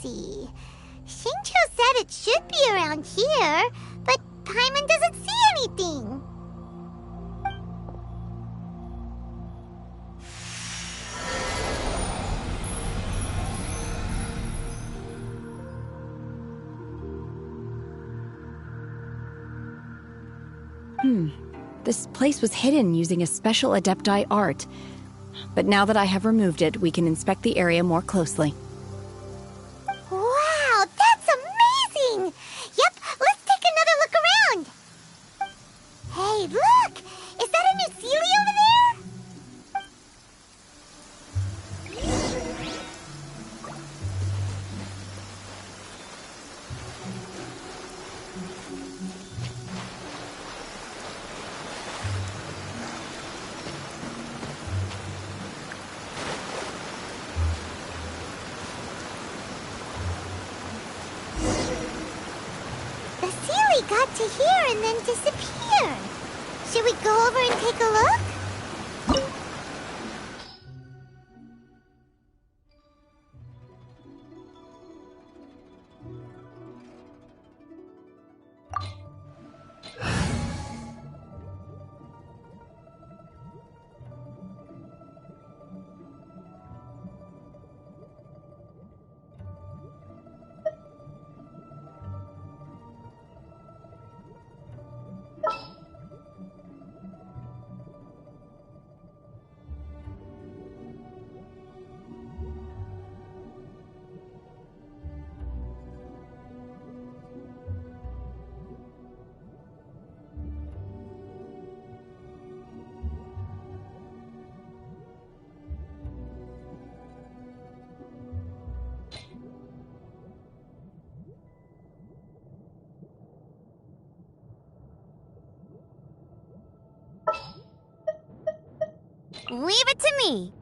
see. Shincho said it should be around here, but Paimon doesn't see anything. This place was hidden using a special Adepti art. But now that I have removed it, we can inspect the area more closely. Wow, that's amazing! Yep, let's take another look around. Hey, look! Is that a new Sealy over there? The Sealy got to here and then disappeared. Should we go over and take a look? Leave it to me.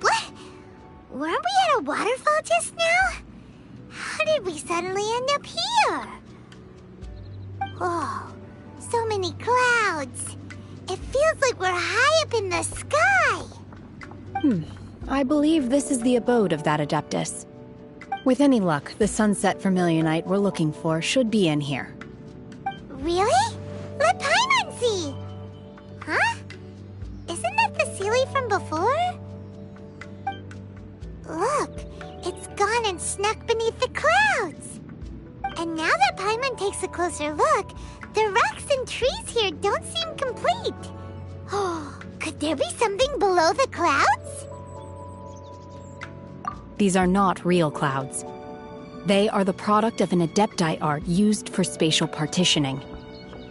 What? Weren't we at a waterfall just now? How did we suddenly end up here? Oh, so many clouds. It feels like we're high up in the sky. I believe this is the abode of that Adeptus. With any luck, the sunset Vermilionite we're looking for should be in here. Really? Let Paimon see. Huh? Isn't that the Sealy from before? Look, it's gone and snuck beneath the clouds. And now that Paimon takes a closer look, the rocks and trees here don't seem complete. Oh, could there be something below the clouds? These are not real clouds. They are the product of an Adepti art used for spatial partitioning.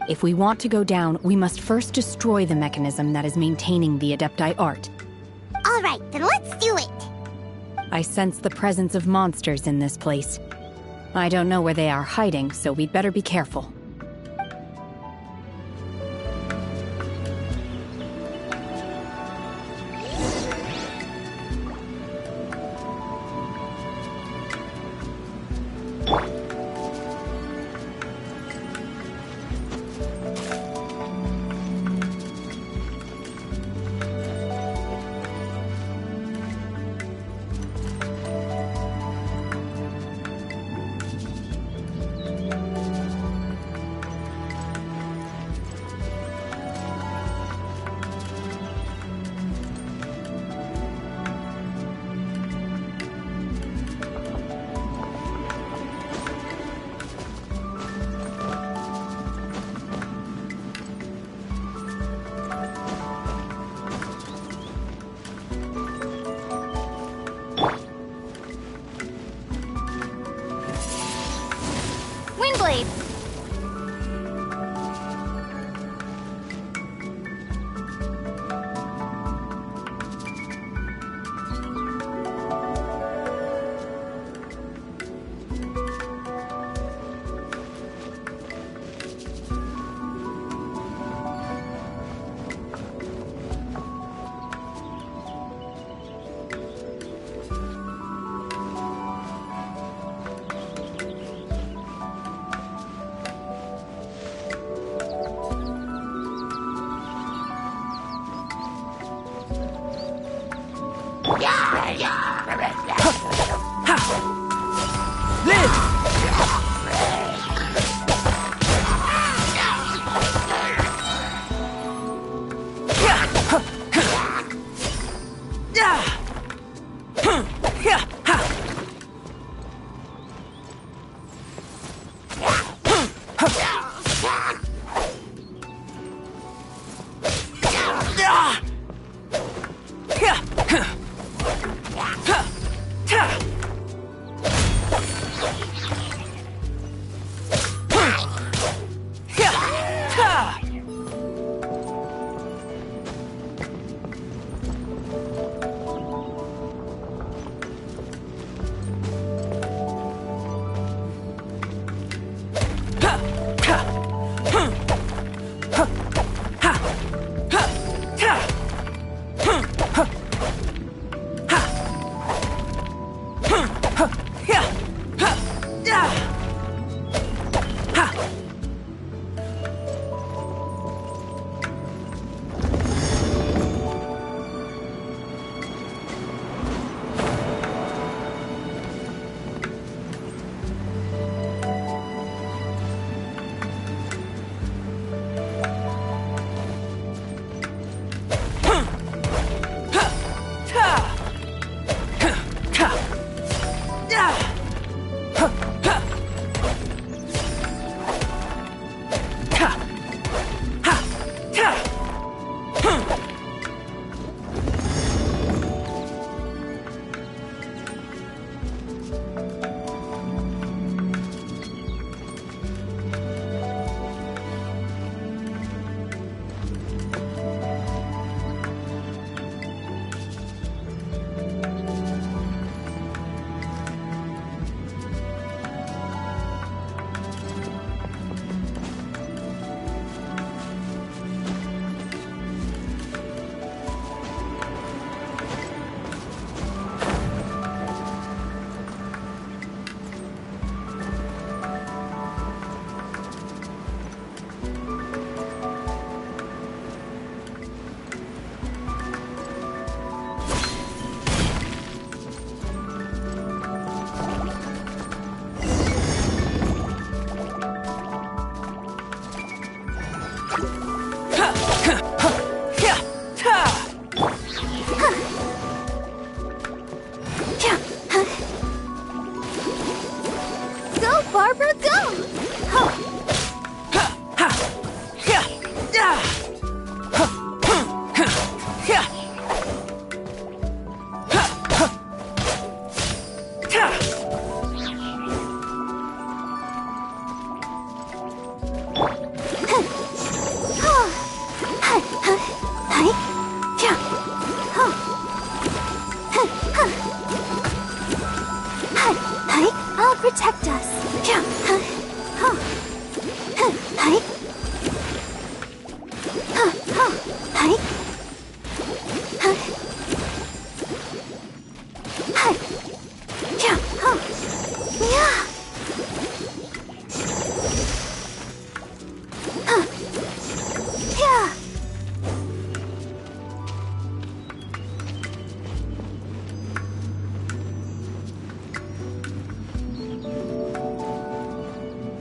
If we want to go down, we must first destroy the mechanism that is maintaining the Adepti art. All right, then let's do it. I sense the presence of monsters in this place. I don't know where they are hiding, so we'd better be careful. I'll protect us.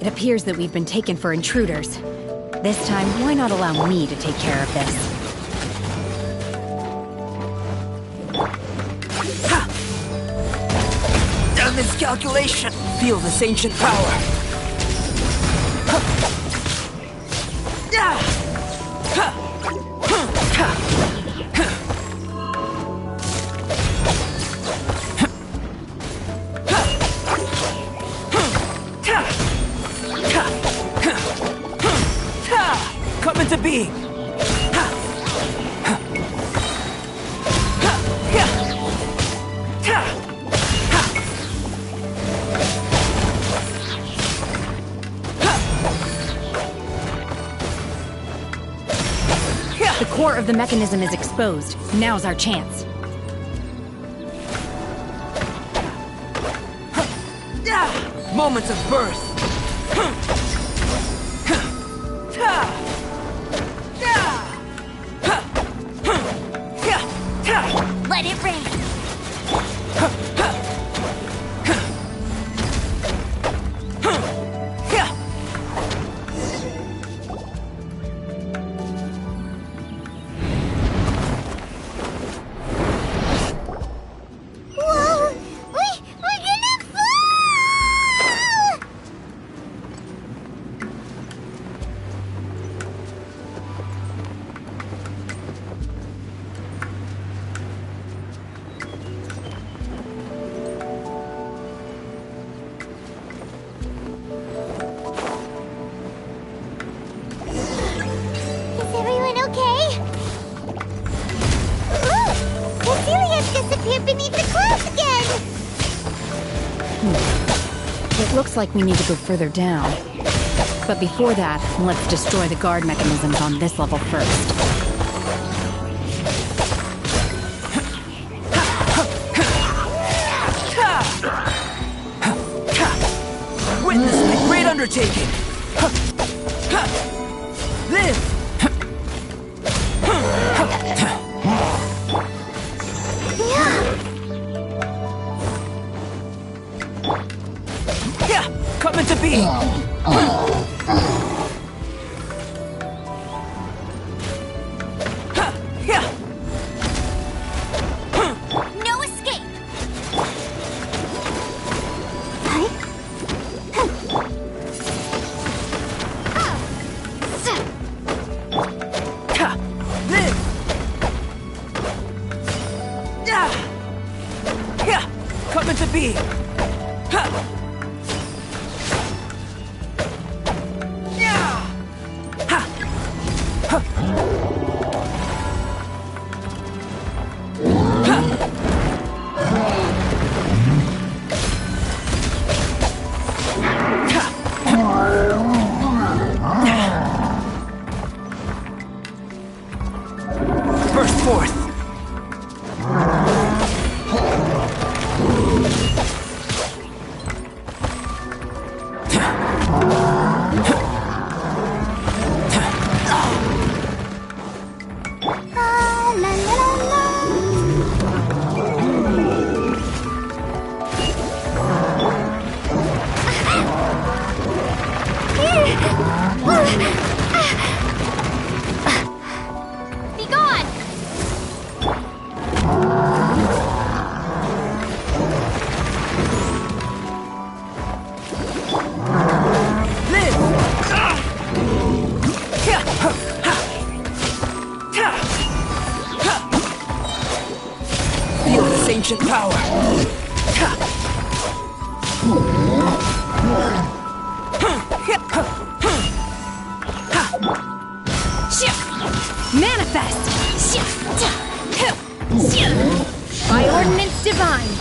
It appears that we've been taken for intruders. This time, why not allow me to take care of this? Done miscalculation! Feel this ancient power! Come into being! The core of the mechanism is exposed. Now's our chance. Moments of birth! Let it rain. Looks like we need to go further down. But before that, let's destroy the guard mechanisms on this level first. Witness my great undertaking! Live! Yeah! Coming to be! No escape! Live! Yeah! Coming to be! Burst forth! Be gone! Live! Feel this ancient power! Manifest! By ordinance divine!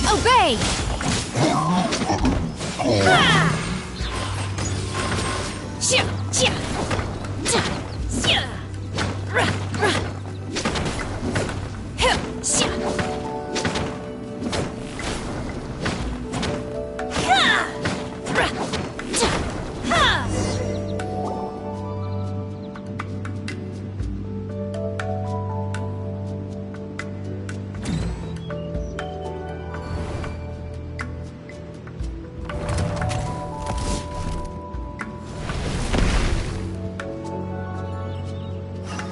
Obey!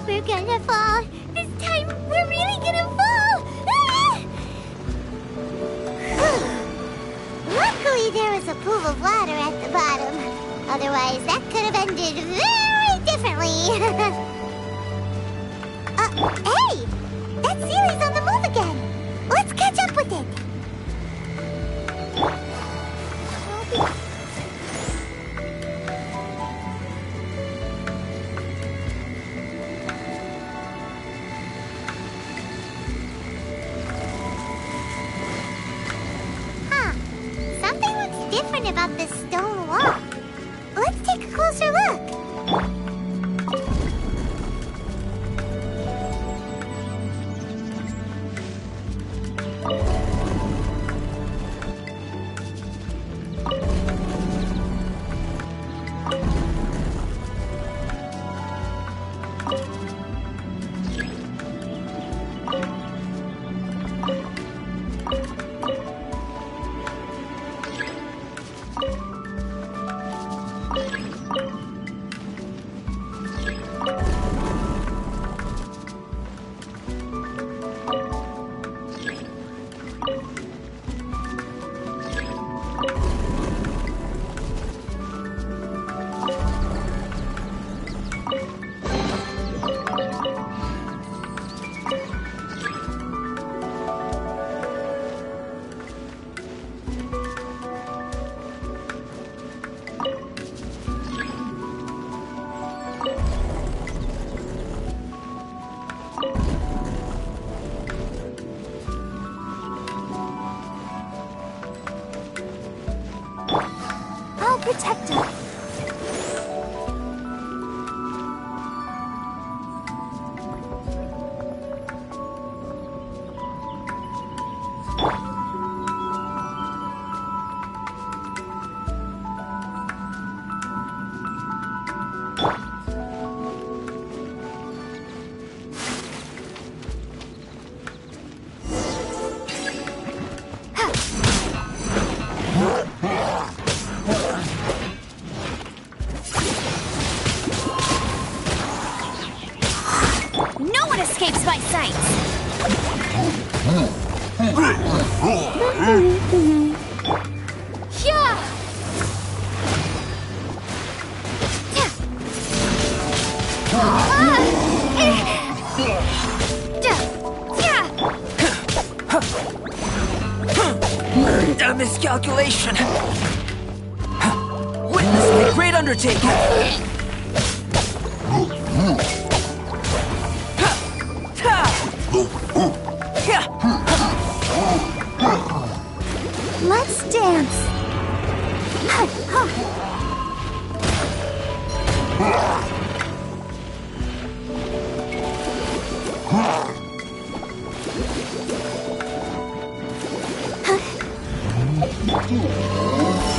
We're gonna fall. This time, we're really gonna fall. Ah! Luckily, there was a pool of water at the bottom. Otherwise, that could have ended very differently. Hey! That Sealy's on the move again. Let's catch up with it. Something looks different about this stone wall. Let's take a closer look. protector. No one escapes my sight! Yeah! A miscalculation. Witnessing a great undertaking. Let's dance.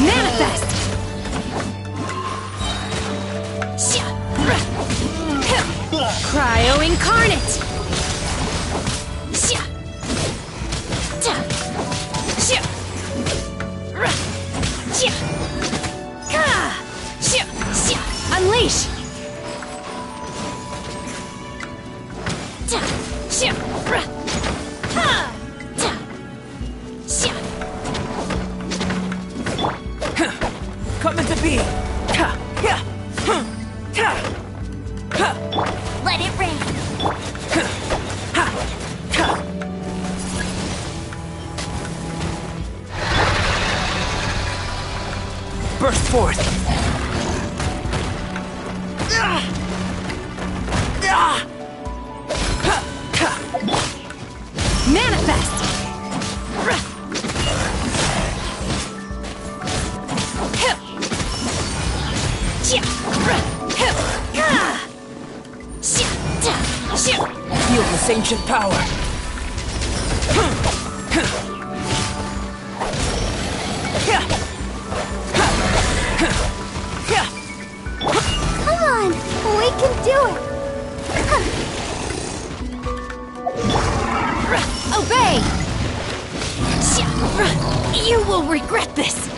Manifest! Cryo incarnate! Unleash! Coming to be. Let it rain! Burst forth. Manifest! Feel this ancient power. Come on, we can do it. Obey! You will regret this!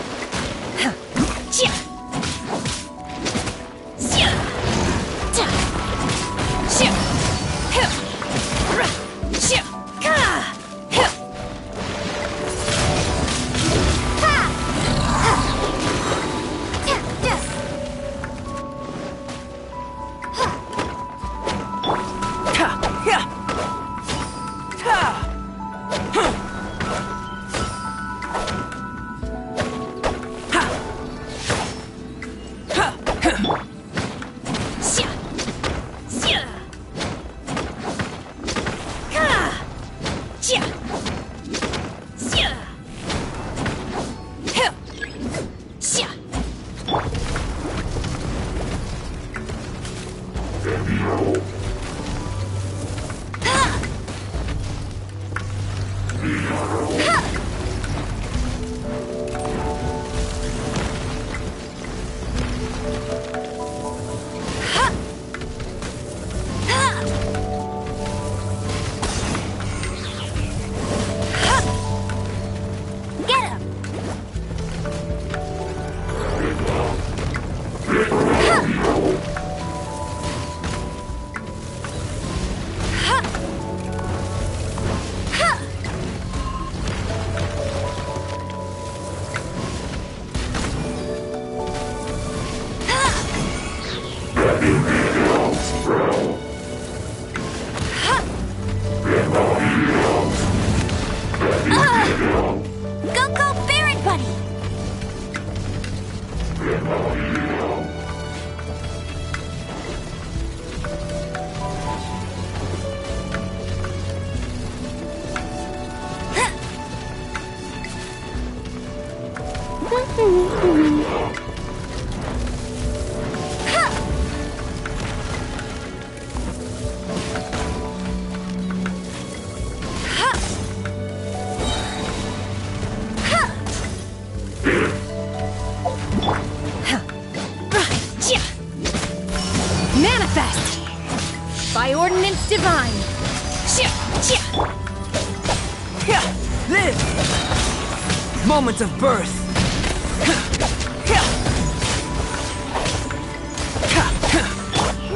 moment of birth.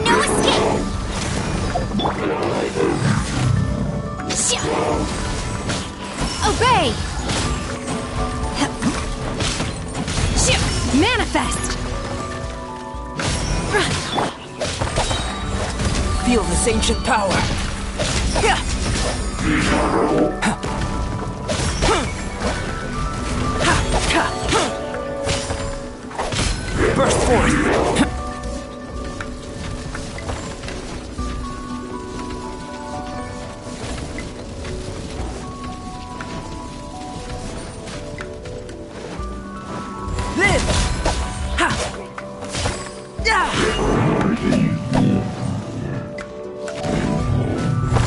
No escape! Obey! Manifest! Feel this ancient power. Burst forth.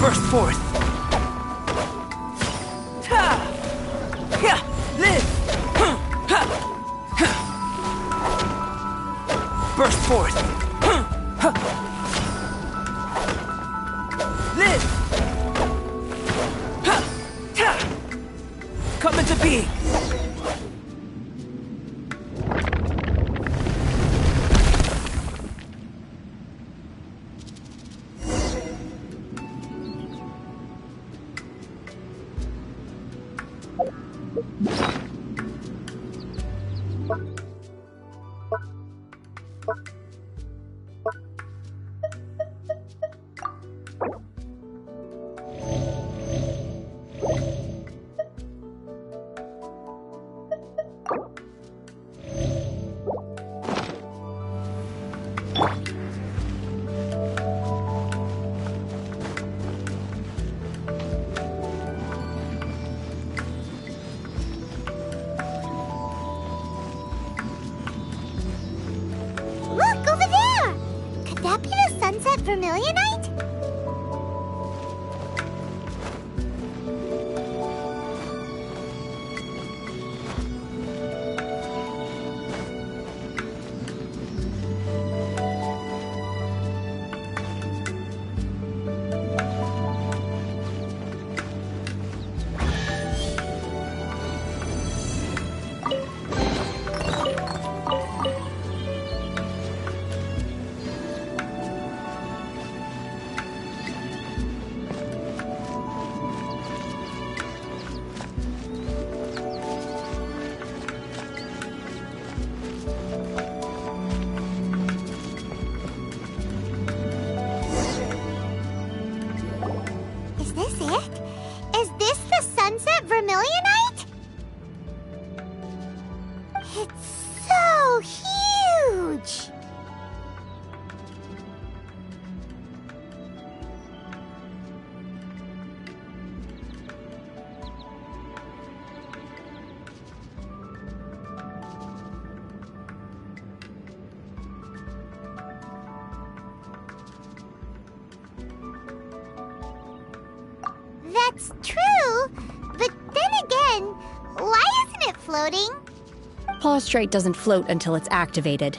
Burst forth! Live! Burst forth! Live! Come into being! Look, over there! Could that be the sunset vermilionite? Is this it? Is this the sunset vermilionite? It's so huge! That's true, but then again, why isn't it floating? Plaustrite doesn't float until it's activated.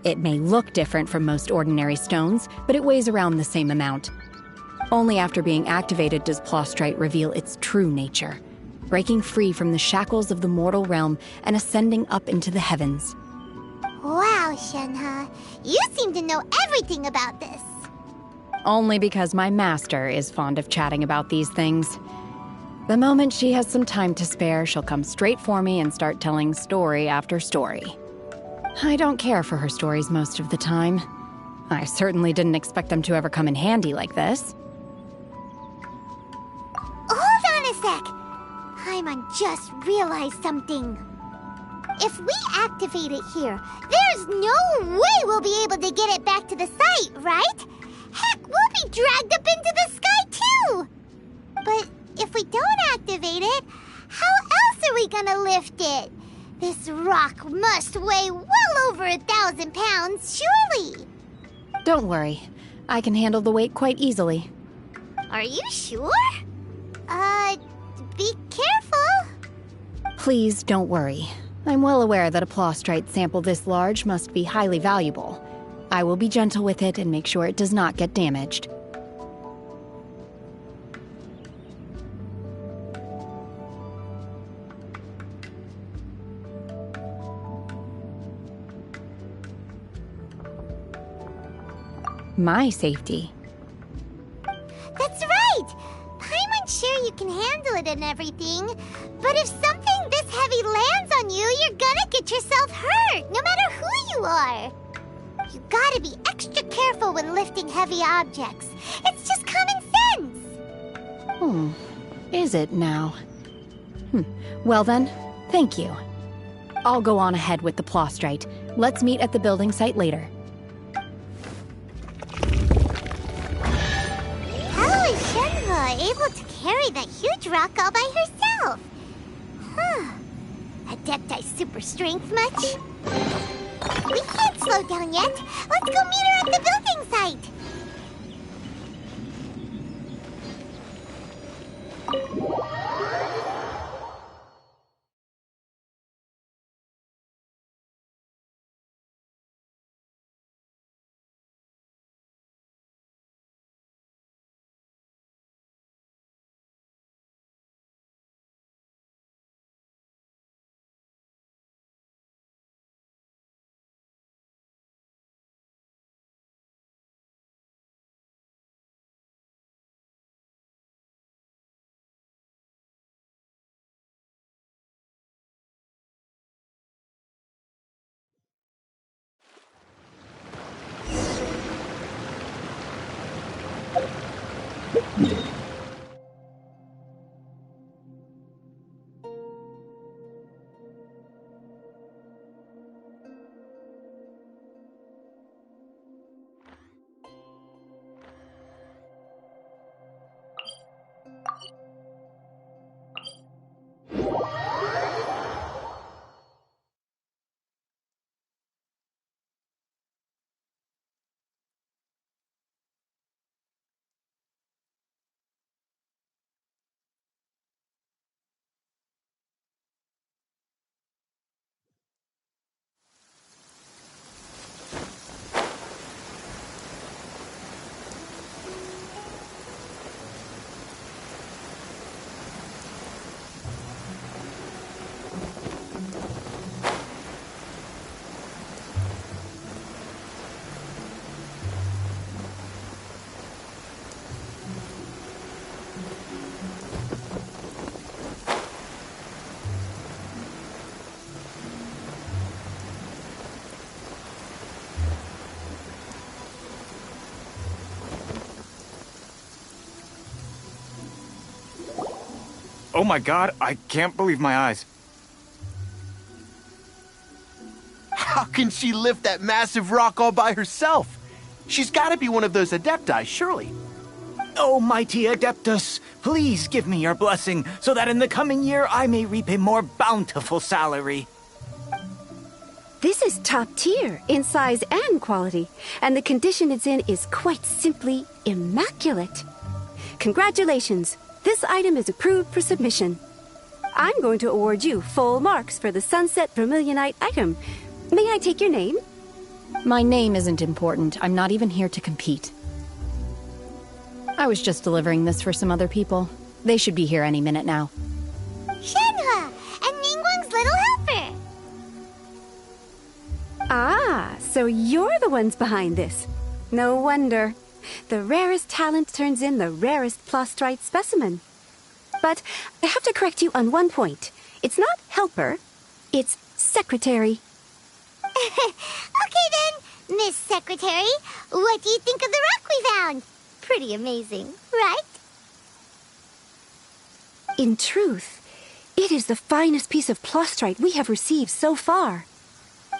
It may look different from most ordinary stones, but it weighs around the same amount. Only after being activated does Plaustrite reveal its true nature, breaking free from the shackles of the mortal realm and ascending up into the heavens. Wow, Shenhe, you seem to know everything about this. Only because my master is fond of chatting about these things. The moment she has some time to spare, she'll come straight for me and start telling story after story. I don't care for her stories most of the time. I certainly didn't expect them to ever come in handy like this. Hold on a sec. Paimon just realized something. If we activate it here, there's no way we'll be able to get it back to the site, right? Heck, we'll be dragged up into the sky too! But if we don't activate it, how else are we gonna lift it? This rock must weigh well over 1,000 pounds, surely! Don't worry. I can handle the weight quite easily. Are you sure? Be careful! Please don't worry. I'm well aware that a plaustrite sample this large must be highly valuable. I will be gentle with it and make sure it does not get damaged. My safety? That's right! Paimon's sure you can handle it and everything, but if something this heavy lands on you, you're gonna get yourself hurt, no matter who you are. You gotta be extra careful when lifting heavy objects. It's just common sense. Is it now? Well then, thank you. I'll go on ahead with the Plostrite. Let's meet at the building site later. How is Shenhua able to carry that huge rock all by herself? Adepti super strength much? We can't slow down yet. Let's go meet her at the building site. Oh my god, I can't believe my eyes. How can she lift that massive rock all by herself? She's gotta be one of those Adepti, surely. Oh, mighty Adeptus, please give me your blessing so that in the coming year I may reap a more bountiful salary. This is top tier in size and quality, and the condition it's in is quite simply immaculate. Congratulations, this item is approved for submission. I'm going to award you full marks for the Sunset Vermilionite item. May I take your name? My name isn't important. I'm not even here to compete. I was just delivering this for some other people. They should be here any minute now. Shenhua and Ningguang's little helper. Ah, so you're the ones behind this. No wonder. The rarest talent turns in the rarest Plostrite specimen. But I have to correct you on one point. It's not helper, it's secretary. Okay then, Miss Secretary, what do you think of the rock we found? Pretty amazing, right? In truth, it is the finest piece of Plostrite we have received so far.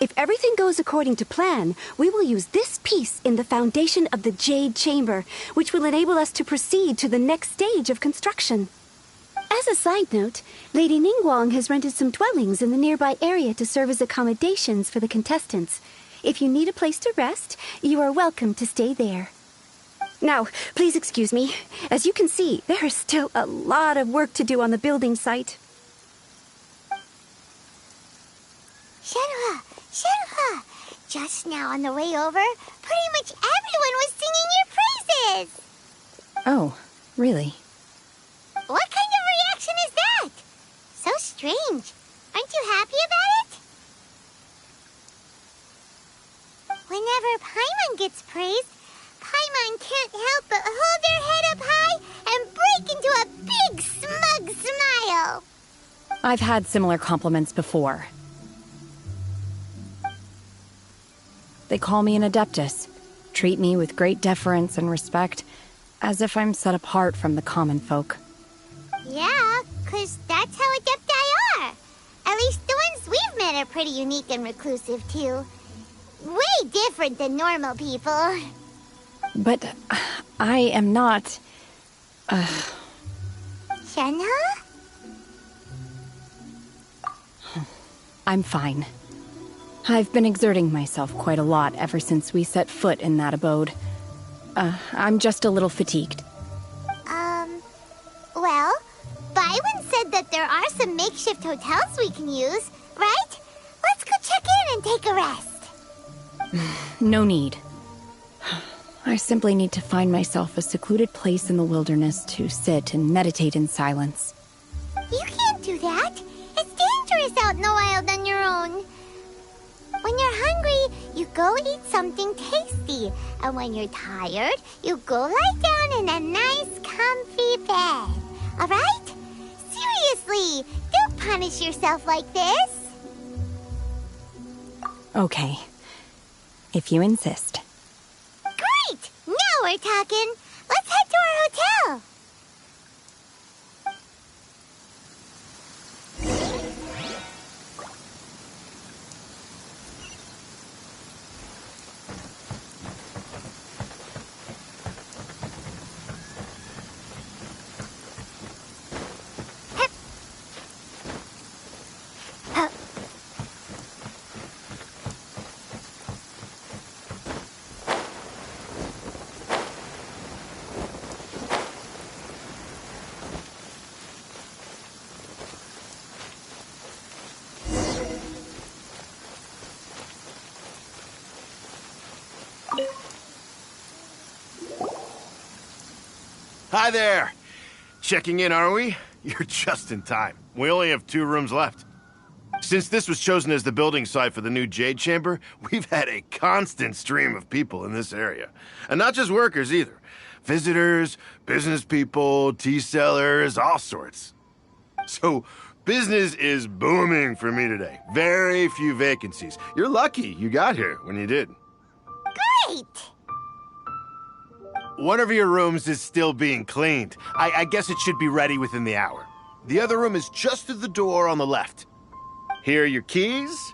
If everything goes according to plan, we will use this piece in the foundation of the Jade Chamber, which will enable us to proceed to the next stage of construction. As a side note, Lady Ningguang has rented some dwellings in the nearby area to serve as accommodations for the contestants. If you need a place to rest, you are welcome to stay there. Now, please excuse me. As you can see, there is still a lot of work to do on the building site. Shenhua! Just now on the way over, pretty much everyone was singing your praises! Oh, really? What kind of reaction is that? So strange. Aren't you happy about it? Whenever Paimon gets praised, Paimon can't help but hold their head up high and break into a big, smug smile. I've had similar compliments before. They call me an Adeptus, treat me with great deference and respect, as if I'm set apart from the common folk. Yeah, 'cause that's how Adepti are. At least the ones we've met are pretty unique and reclusive, too. Way different than normal people. But I am not... Shenhe? I'm fine. I've been exerting myself quite a lot ever since we set foot in that abode. I'm just a little fatigued. Well, Byron said that there are some makeshift hotels we can use, right? Let's go check in and take a rest. No need. I simply need to find myself a secluded place in the wilderness to sit and meditate in silence. You can't do that. It's dangerous out in the wild on your own. When you're hungry, you go eat something tasty. And when you're tired, you go lie down in a nice, comfy bed. All right? Seriously, don't punish yourself like this. Okay. If you insist. Great! Now we're talking. Let's head to our hotel. Hi there. Checking in, are we? You're just in time. We only have 2 rooms left. Since this was chosen as the building site for the new Jade Chamber, we've had a constant stream of people in this area. And not just workers either. Visitors, business people, tea sellers, all sorts. So, business is booming for me today. Very few vacancies. You're lucky you got here when you did. Great! One of your rooms is still being cleaned. I guess it should be ready within the hour. The other room is just through the door on the left. Here are your keys.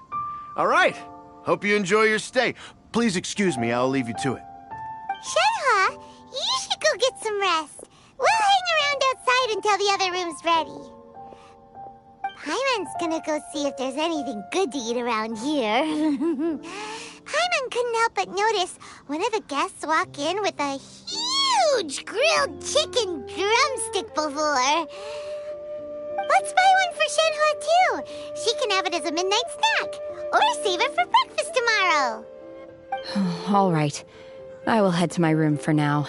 All right. Hope you enjoy your stay. Please excuse me, I'll leave you to it. Shenhe, you should go get some rest. We'll hang around outside until the other room's ready. Paimon's gonna go see if there's anything good to eat around here. Paimon couldn't help but notice one of the guests walk in with a huge grilled chicken drumstick before. Let's buy one for Shenhe too. She can have it as a midnight snack, or save it for breakfast tomorrow. All right. I will head to my room for now.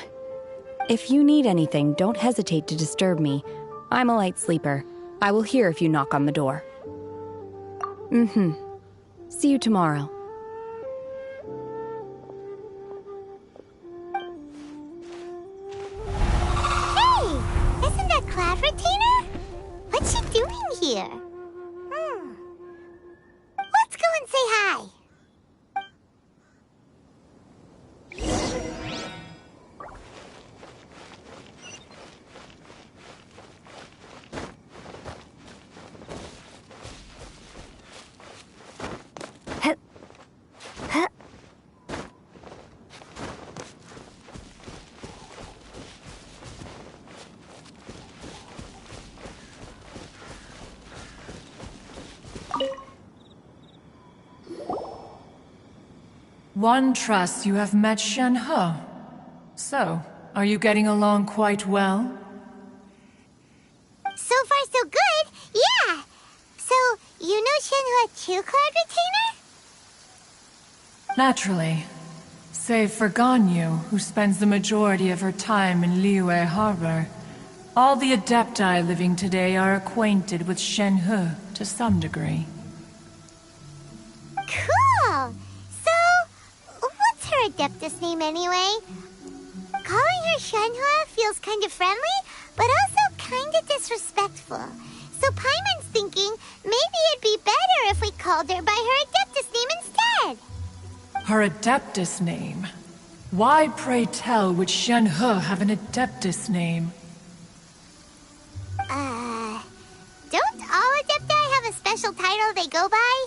If you need anything, don't hesitate to disturb me. I'm a light sleeper. I will hear if you knock on the door. See you tomorrow. Hey! Isn't that Cloud Retainer? What's she doing here? Let's go and say hi. One trusts you have met Shenhe. So, are you getting along quite well? So far, so good. Yeah. So, you know Shenhe too, Cloud Retainer? Naturally. Save for Ganyu, who spends the majority of her time in Liyue Harbor. All the Adepti living today are acquainted with Shenhe to some degree. Cool. So, what's her Adeptus name anyway? Calling her Shenhua feels kind of friendly, but also kind of disrespectful. So Paimon's thinking maybe it'd be better if we called her by her Adeptus name instead. Her Adeptus name? Why, pray tell, would Shenhe have an Adeptus name? Don't all Adepti have a special title they go by?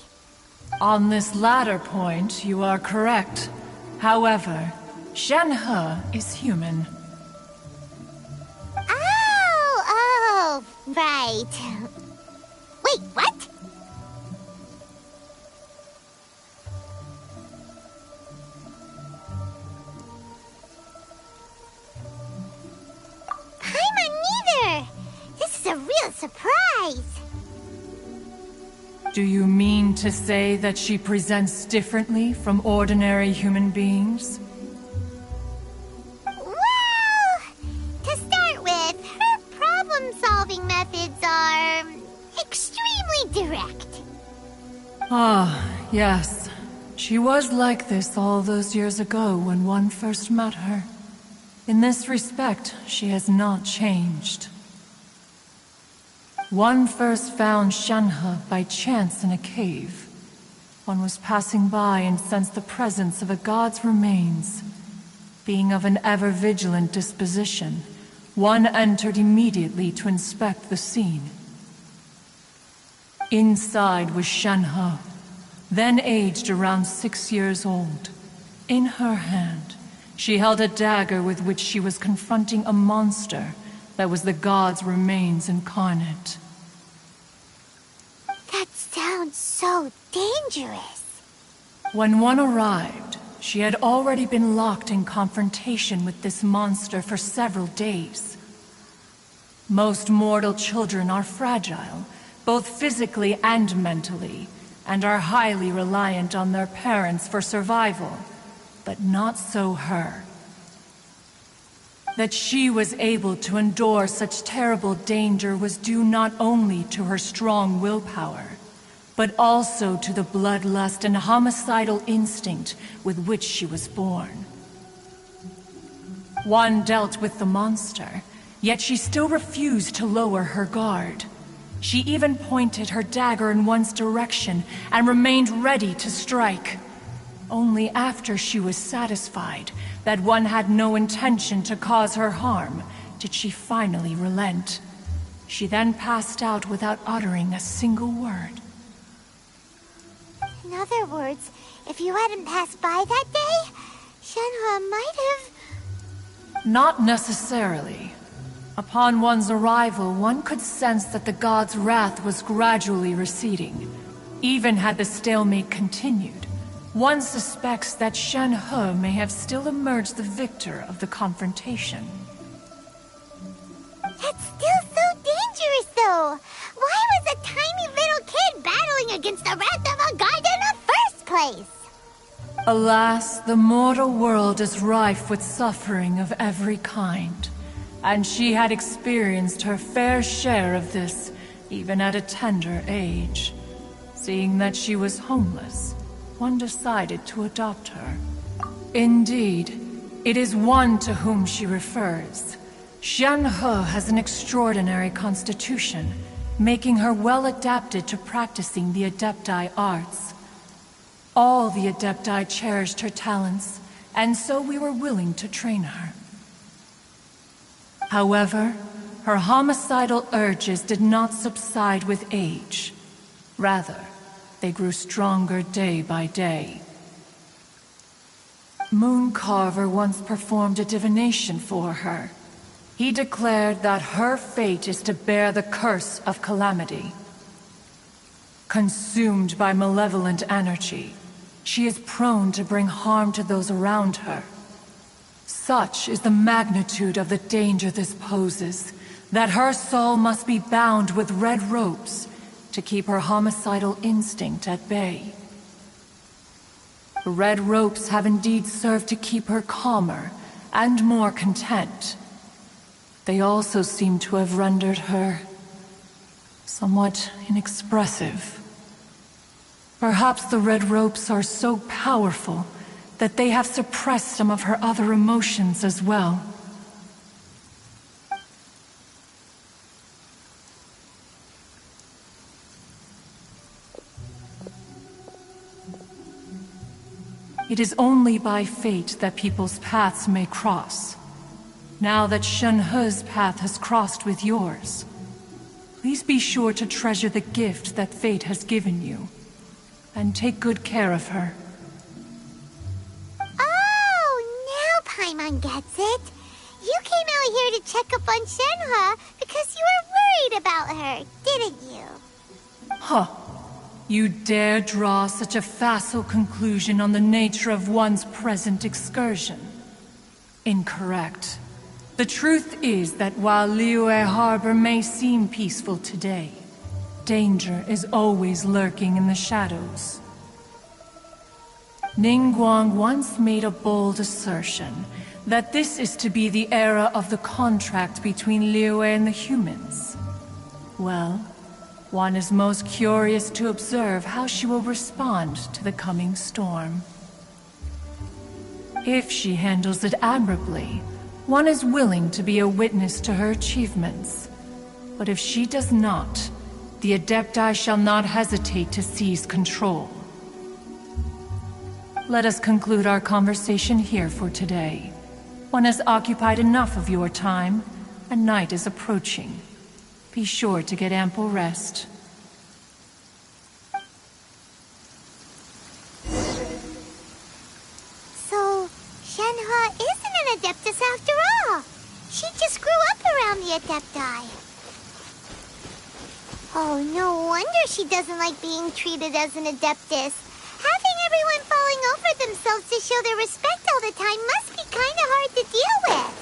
On this latter point, you are correct. However, Shenhe is human. Oh, right. Wait, what? Paimon neither! This is a real surprise! Do you mean to say that she presents differently from ordinary human beings? Well, to start with, her problem-solving methods are extremely direct. Ah, yes. She was like this all those years ago when one first met her. In this respect, she has not changed. One first found Shenhe by chance in a cave. One was passing by and sensed the presence of a god's remains. Being of an ever-vigilant disposition, one entered immediately to inspect the scene. Inside was Shenhe, then aged around 6 years old. In her hand, she held a dagger with which she was confronting a monster that was the god's remains incarnate. That sounds so dangerous. When one arrived, she had already been locked in confrontation with this monster for several days. Most mortal children are fragile, both physically and mentally, and are highly reliant on their parents for survival. But not so her. That she was able to endure such terrible danger was due not only to her strong willpower, but also to the bloodlust and homicidal instinct with which she was born. One dealt with the monster, yet she still refused to lower her guard. She even pointed her dagger in one's direction and remained ready to strike. Only after she was satisfied that one had no intention to cause her harm did she finally relent. She then passed out without uttering a single word. In other words, if you hadn't passed by that day, Shenhua might have... Not necessarily. Upon one's arrival, one could sense that the god's wrath was gradually receding. Even had the stalemate continued, one suspects that Shenhe may have still emerged the victor of the confrontation. That's still so dangerous, though. Why was a tiny little kid battling against the wrath of a god in the first place? Alas, the mortal world is rife with suffering of every kind. And she had experienced her fair share of this, even at a tender age. Seeing that she was homeless, one decided to adopt her. Indeed, it is one to whom she refers. Shenhe has an extraordinary constitution, making her well adapted to practicing the Adepti arts. All the Adepti cherished her talents, and so we were willing to train her. However, her homicidal urges did not subside with age. Rather, they grew stronger day by day. Mooncarver once performed a divination for her. He declared that her fate is to bear the curse of calamity. Consumed by malevolent energy, she is prone to bring harm to those around her. Such is the magnitude of the danger this poses, that her soul must be bound with red ropes to keep her homicidal instinct at bay. The red ropes have indeed served to keep her calmer and more content. They also seem to have rendered her somewhat inexpressive. Perhaps the red ropes are so powerful that they have suppressed some of her other emotions as well. It is only by fate that people's paths may cross. Now that Shen-He's path has crossed with yours, please be sure to treasure the gift that fate has given you, and take good care of her. Oh, now Paimon gets it. You came out here to check up on Shenhe because you were worried about her, didn't you? Huh. You dare draw such a facile conclusion on the nature of one's present excursion? Incorrect. The truth is that while Liyue Harbor may seem peaceful today, danger is always lurking in the shadows. Ningguang once made a bold assertion that this is to be the era of the contract between Liyue and the humans. Well, one is most curious to observe how she will respond to the coming storm. If she handles it admirably, one is willing to be a witness to her achievements. But if she does not, the Adepti shall not hesitate to seize control. Let us conclude our conversation here for today. One has occupied enough of your time, and night is approaching. Be sure to get ample rest. So, Shenhe isn't an Adeptus after all. She just grew up around the Adepti. Oh, no wonder she doesn't like being treated as an Adeptus. Having everyone falling over themselves to show their respect all the time must be kind of hard to deal with.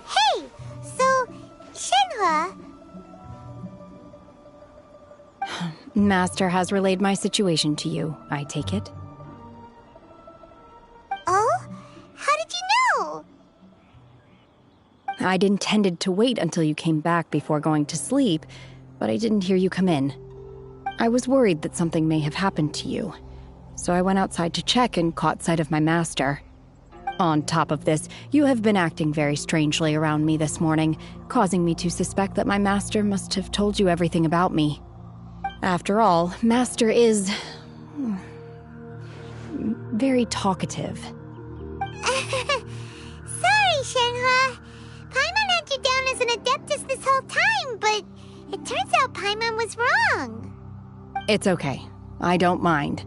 Hey! So, Shenhe... Master has relayed my situation to you, I take it. Oh? How did you know? I'd intended to wait until you came back before going to sleep, but I didn't hear you come in. I was worried that something may have happened to you, so I went outside to check and caught sight of my master. On top of this, you have been acting very strangely around me this morning, causing me to suspect that my master must have told you everything about me. After all, Master is... very talkative. Sorry, Shenhe. Paimon had you down as an Adeptus this whole time, but it turns out Paimon was wrong. It's okay. I don't mind.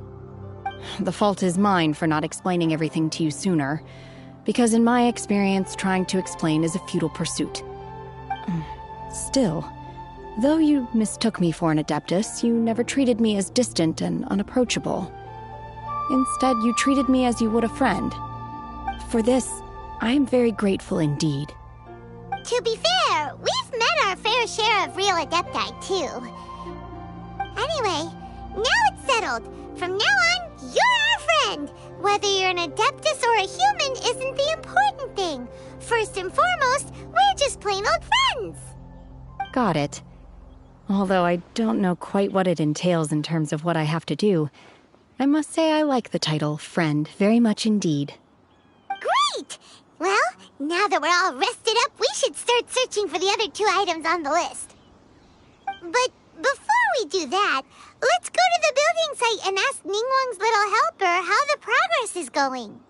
The fault is mine for not explaining everything to you sooner, because in my experience, trying to explain is a futile pursuit. Still, though you mistook me for an Adeptus, you never treated me as distant and unapproachable. Instead, you treated me as you would a friend. For this, I am very grateful indeed. To be fair, we've met our fair share of real Adepti, too. Anyway, now it's settled. From now on, you're our friend. Whether you're an Adeptus or a human isn't the important thing. First and foremost, we're just plain old friends. Got it. Although I don't know quite what it entails in terms of what I have to do, I must say I like the title Friend very much indeed. Great! Well, now that we're all rested up, we should start searching for the other 2 items on the list. But before we do that, let's go to the building site and ask Ningguang's little helper how the progress is going.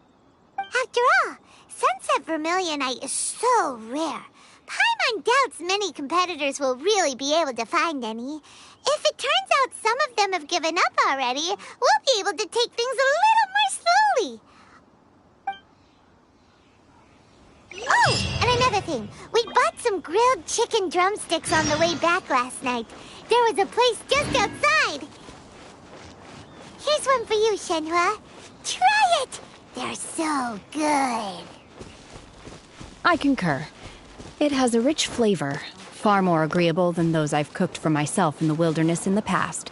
After all, Sunset Vermilionite is so rare. Paimon doubts many competitors will really be able to find any. If it turns out some of them have given up already, we'll be able to take things a little more slowly. Oh, and another thing. We bought some grilled chicken drumsticks on the way back last night. There was a place just outside. Here's one for you, Shenhua. Try it! They're so good. I concur. It has a rich flavor, far more agreeable than those I've cooked for myself in the wilderness in the past.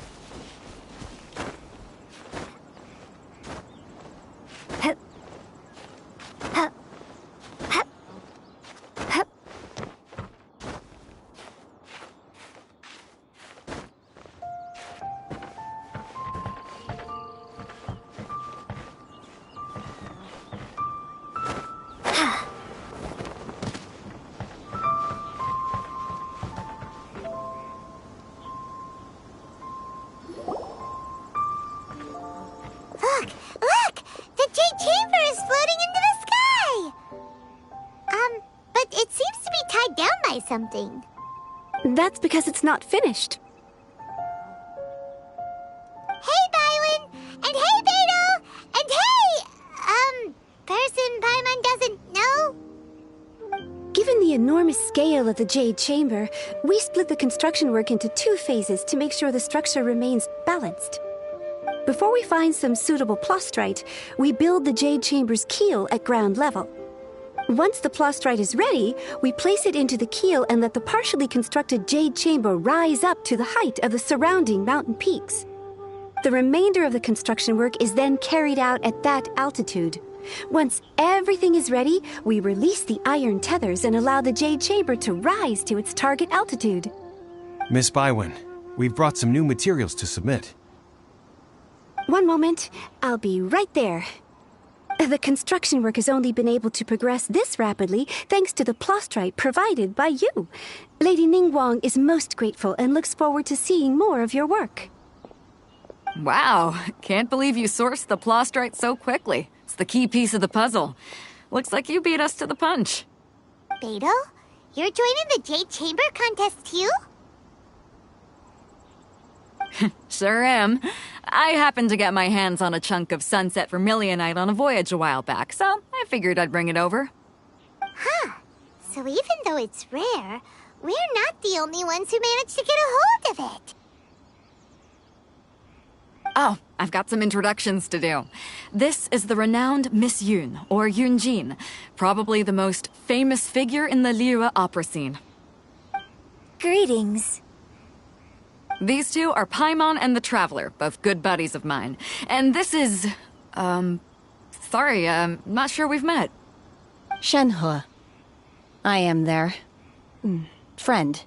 Look! The Jade Chamber is floating into the sky! But it seems to be tied down by something. That's because it's not finished. Hey, Bywin! And hey, Beto! And hey, person Paimon doesn't know? Given the enormous scale of the Jade Chamber, we split the construction work into 2 phases to make sure the structure remains balanced. Before we find some suitable plastrite, we build the Jade Chamber's keel at ground level. Once the plastrite is ready, we place it into the keel and let the partially constructed Jade Chamber rise up to the height of the surrounding mountain peaks. The remainder of the construction work is then carried out at that altitude. Once everything is ready, we release the iron tethers and allow the Jade Chamber to rise to its target altitude. Miss Bywin, we've brought some new materials to submit. One moment, I'll be right there. The construction work has only been able to progress this rapidly thanks to the plastrite provided by you. Lady Ningguang is most grateful and looks forward to seeing more of your work. Wow, can't believe you sourced the plastrite so quickly. It's the key piece of the puzzle. Looks like you beat us to the punch. Beto, you're joining the Jade Chamber contest too? Sure am. I happened to get my hands on a chunk of Sunset Vermilionite on a voyage a while back, so I figured I'd bring it over. Huh. So even though it's rare, we're not the only ones who managed to get a hold of it. Oh, I've got some introductions to do. This is the renowned Miss Yun, or Yunjin, probably the most famous figure in the Liyue opera scene. Greetings. These two are Paimon and the Traveler, both good buddies of mine. And this is... sorry, not sure we've met. Shenhua. I am their... friend.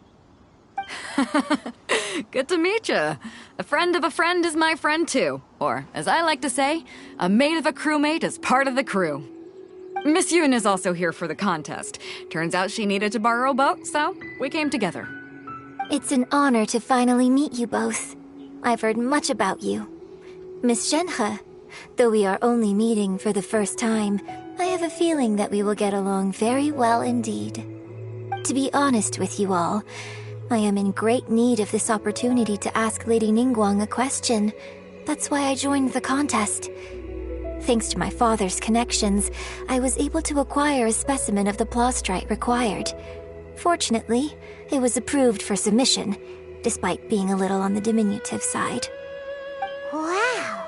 Good to meet you. A friend of a friend is my friend too. Or, as I like to say, a mate of a crewmate is part of the crew. Miss Yun is also here for the contest. Turns out she needed to borrow a boat, so we came together. It's an honor to finally meet you both. I've heard much about you. Miss Shenhe, though we are only meeting for the first time, I have a feeling that we will get along very well indeed. To be honest with you all, I am in great need of this opportunity to ask Lady Ningguang a question. That's why I joined the contest. Thanks to my father's connections, I was able to acquire a specimen of the plastrite required. Fortunately, it was approved for submission, despite being a little on the diminutive side. Wow.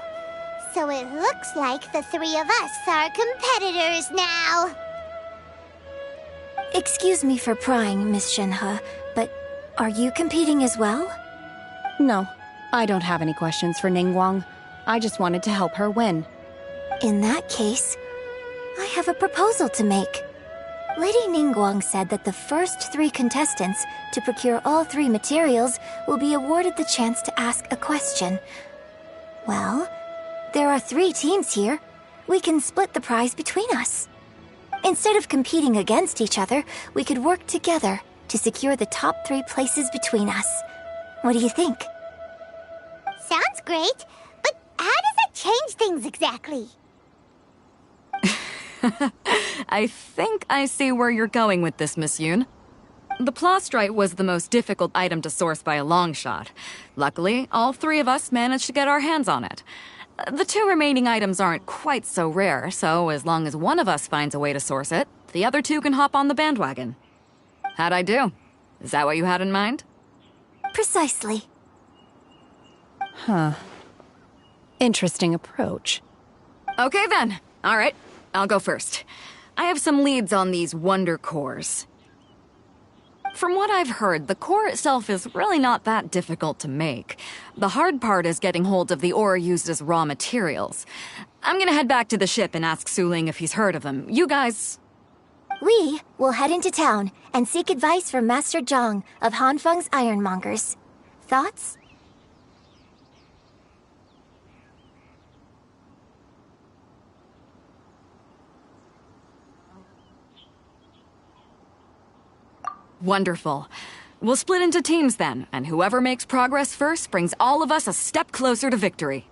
So it looks like the 3 of us are competitors now. Excuse me for prying, Miss Shenhe, but are you competing as well? No, I don't have any questions for Ningguang. I just wanted to help her win. In that case, I have a proposal to make. Lady Ningguang said that the first 3 contestants to procure all 3 materials will be awarded the chance to ask a question. Well, there are 3 teams here. We can split the prize between us. Instead of competing against each other, we could work together to secure the top 3 places between us. What do you think? Sounds great, but how does it change things exactly? I think I see where you're going with this, Miss Yoon. The plastrite was the most difficult item to source by a long shot. Luckily, all 3 of us managed to get our hands on it. The 2 remaining items aren't quite so rare, so as long as one of us finds a way to source it, the other 2 can hop on the bandwagon. How'd I do? Is that what you had in mind? Precisely. Huh. Interesting approach. Okay then. All right, I'll go first. I have some leads on these wonder cores. From what I've heard, the core itself is really not that difficult to make. The hard part is getting hold of the ore used as raw materials. I'm gonna head back to the ship and ask Su-Ling if he's heard of them. You guys... We will head into town and seek advice from Master Zhang of Hanfeng's Ironmongers. Thoughts? Wonderful. We'll split into teams then, and whoever makes progress first brings all of us a step closer to victory.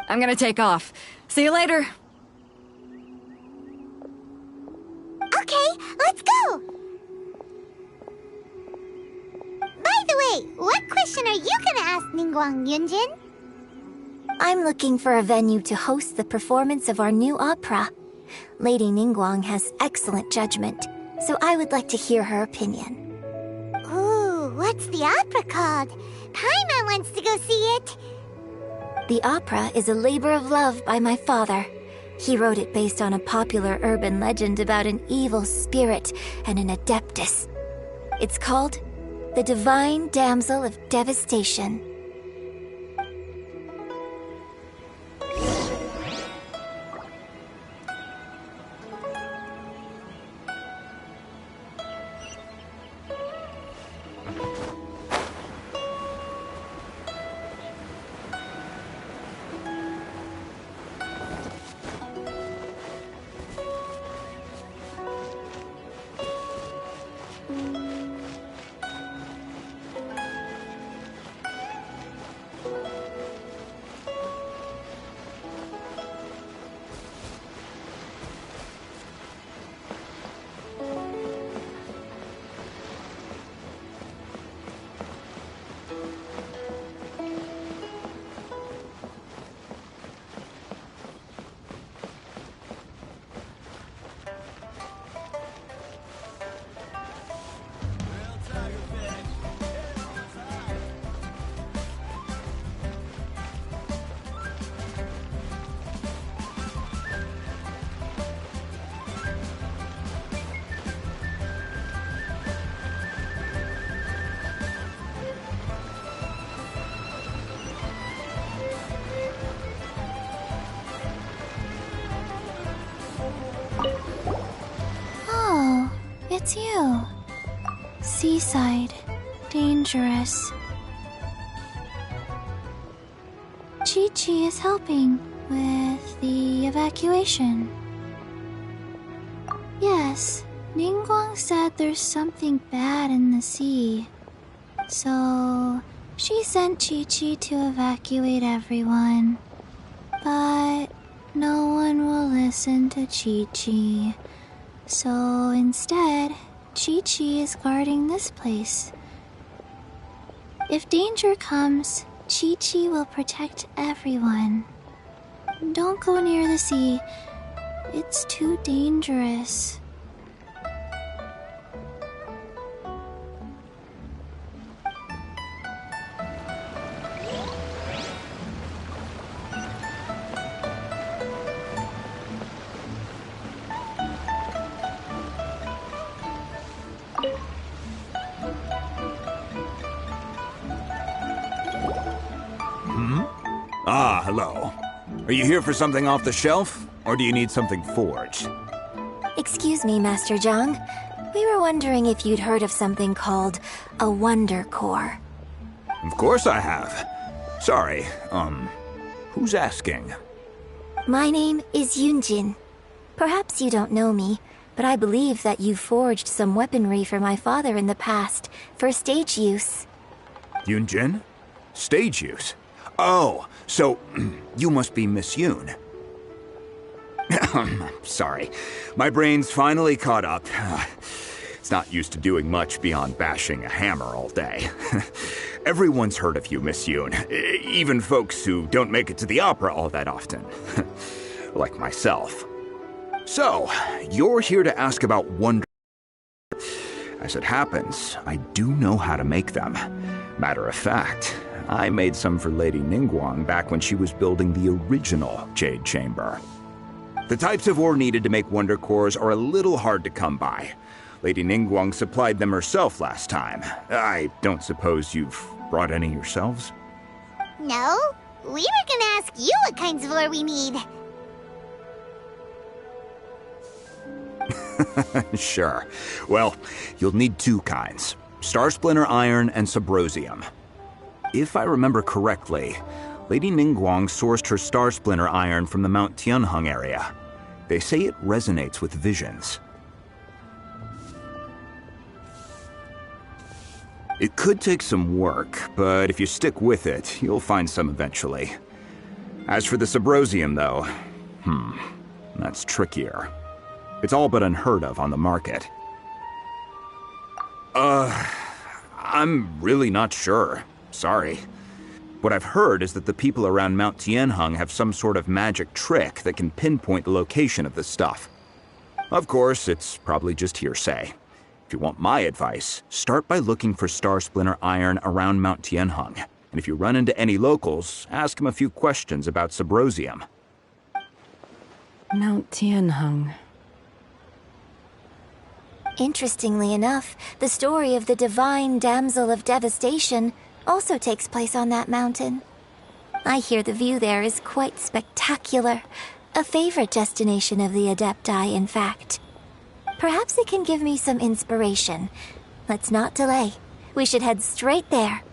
I'm gonna take off. See you later. Okay, let's go! By the way, what question are you gonna ask Ningguang, Yunjin? I'm looking for a venue to host the performance of our new opera. Lady Ningguang has excellent judgment, so I would like to hear her opinion. Ooh, what's the opera called? Paimon wants to go see it. The opera is a labor of love by my father. He wrote it based on a popular urban legend about an evil spirit and an adeptus. It's called The Divine Damsel of Devastation. Oh, it's you. Seaside. Dangerous. Chi-Chi is helping with the evacuation. Yes, Ningguang said there's something bad in the sea. So, she sent Chi-Chi to evacuate everyone. But no one will listen to Chi-Chi. So instead, Chi-Chi is guarding this place. If danger comes, Chi-Chi will protect everyone. Don't go near the sea. It's too dangerous. Are you here for something off the shelf, or do you need something forged? Excuse me, Master Zhang. We were wondering if you'd heard of something called a Wonder Core. Of course I have. Sorry, who's asking? My name is Yunjin. Perhaps you don't know me, but I believe that you forged some weaponry for my father in the past, for stage use. Yunjin? Stage use? Oh, so you must be Miss Yoon. Sorry, my brain's finally caught up. It's not used to doing much beyond bashing a hammer all day. Everyone's heard of you, Miss Yoon. Even folks who don't make it to the opera all that often. Like myself. So, you're here to ask about wonder. As it happens, I do know how to make them. Matter of fact, I made some for Lady Ningguang back when she was building the original Jade Chamber. The types of ore needed to make Wonder Cores are a little hard to come by. Lady Ningguang supplied them herself last time. I don't suppose you've brought any yourselves? No, we were gonna ask you what kinds of ore we need. Sure. Well, you'll need two kinds. Star Splinter Iron and Subrosium. If I remember correctly, Lady Ningguang sourced her Star Splinter Iron from the Mount Tianheng area. They say it resonates with visions. It could take some work, but if you stick with it, you'll find some eventually. As for the Subrosium, though, that's trickier. It's all but unheard of on the market. I'm really not sure. Sorry. What I've heard is that the people around Mount Tianheng have some sort of magic trick that can pinpoint the location of the stuff. Of course, it's probably just hearsay. If you want my advice, start by looking for Star Splinter Iron around Mount Tianheng. And if you run into any locals, ask them a few questions about Subrosium. Mount Tianheng. Interestingly enough, the story of the divine damsel of devastation also takes place on that mountain. I hear the view there is quite spectacular. A favorite destination of the Adepti, in fact. Perhaps it can give me some inspiration. Let's not delay. We should head straight there.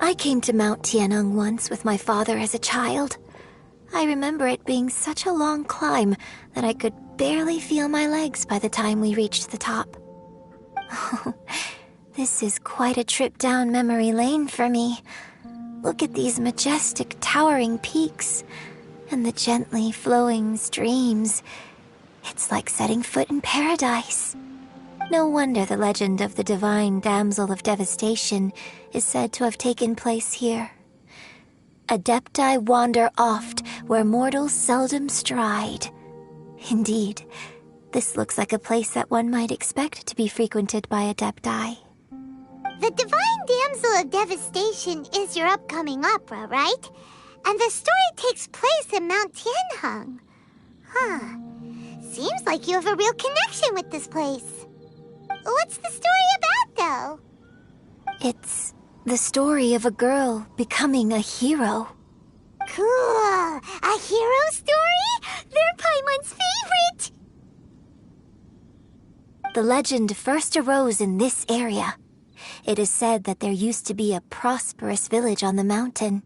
I came to Mount Tianheng once with my father as a child. I remember it being such a long climb that I could barely feel my legs by the time we reached the top. This is quite a trip down memory lane for me. Look at these majestic, towering peaks and the gently flowing streams. It's like setting foot in paradise. No wonder the legend of the divine damsel of devastation is said to have taken place here. Adepti wander oft where mortals seldom stride. Indeed, this looks like a place that one might expect to be frequented by Adepti. The Divine Damsel of Devastation is your upcoming opera, right? And the story takes place in Mount Tianheng. Huh. Seems like you have a real connection with this place. What's the story about, though? It's the story of a girl becoming a hero. Cool. A hero story? They're Paimon's favorite! The legend first arose in this area. It is said that there used to be a prosperous village on the mountain.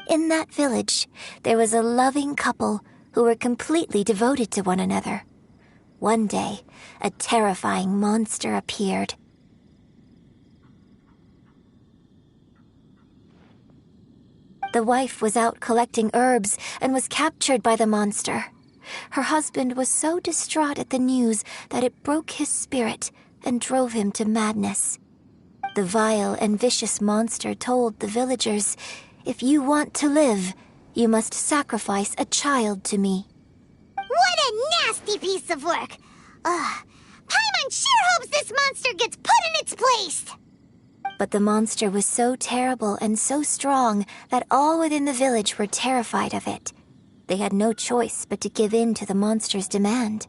In that village, there was a loving couple who were completely devoted to one another. One day, a terrifying monster appeared. The The wife was out collecting herbs and was captured by the monster. Her husband was so distraught at the news that it broke his spirit and drove him to madness. The vile and vicious monster told the villagers, "If you want to live, you must sacrifice a child to me." What a nasty piece of work! Paimon sure hopes this monster gets put in its place! But the monster was so terrible and so strong that all within the village were terrified of it. They had no choice but to give in to the monster's demand.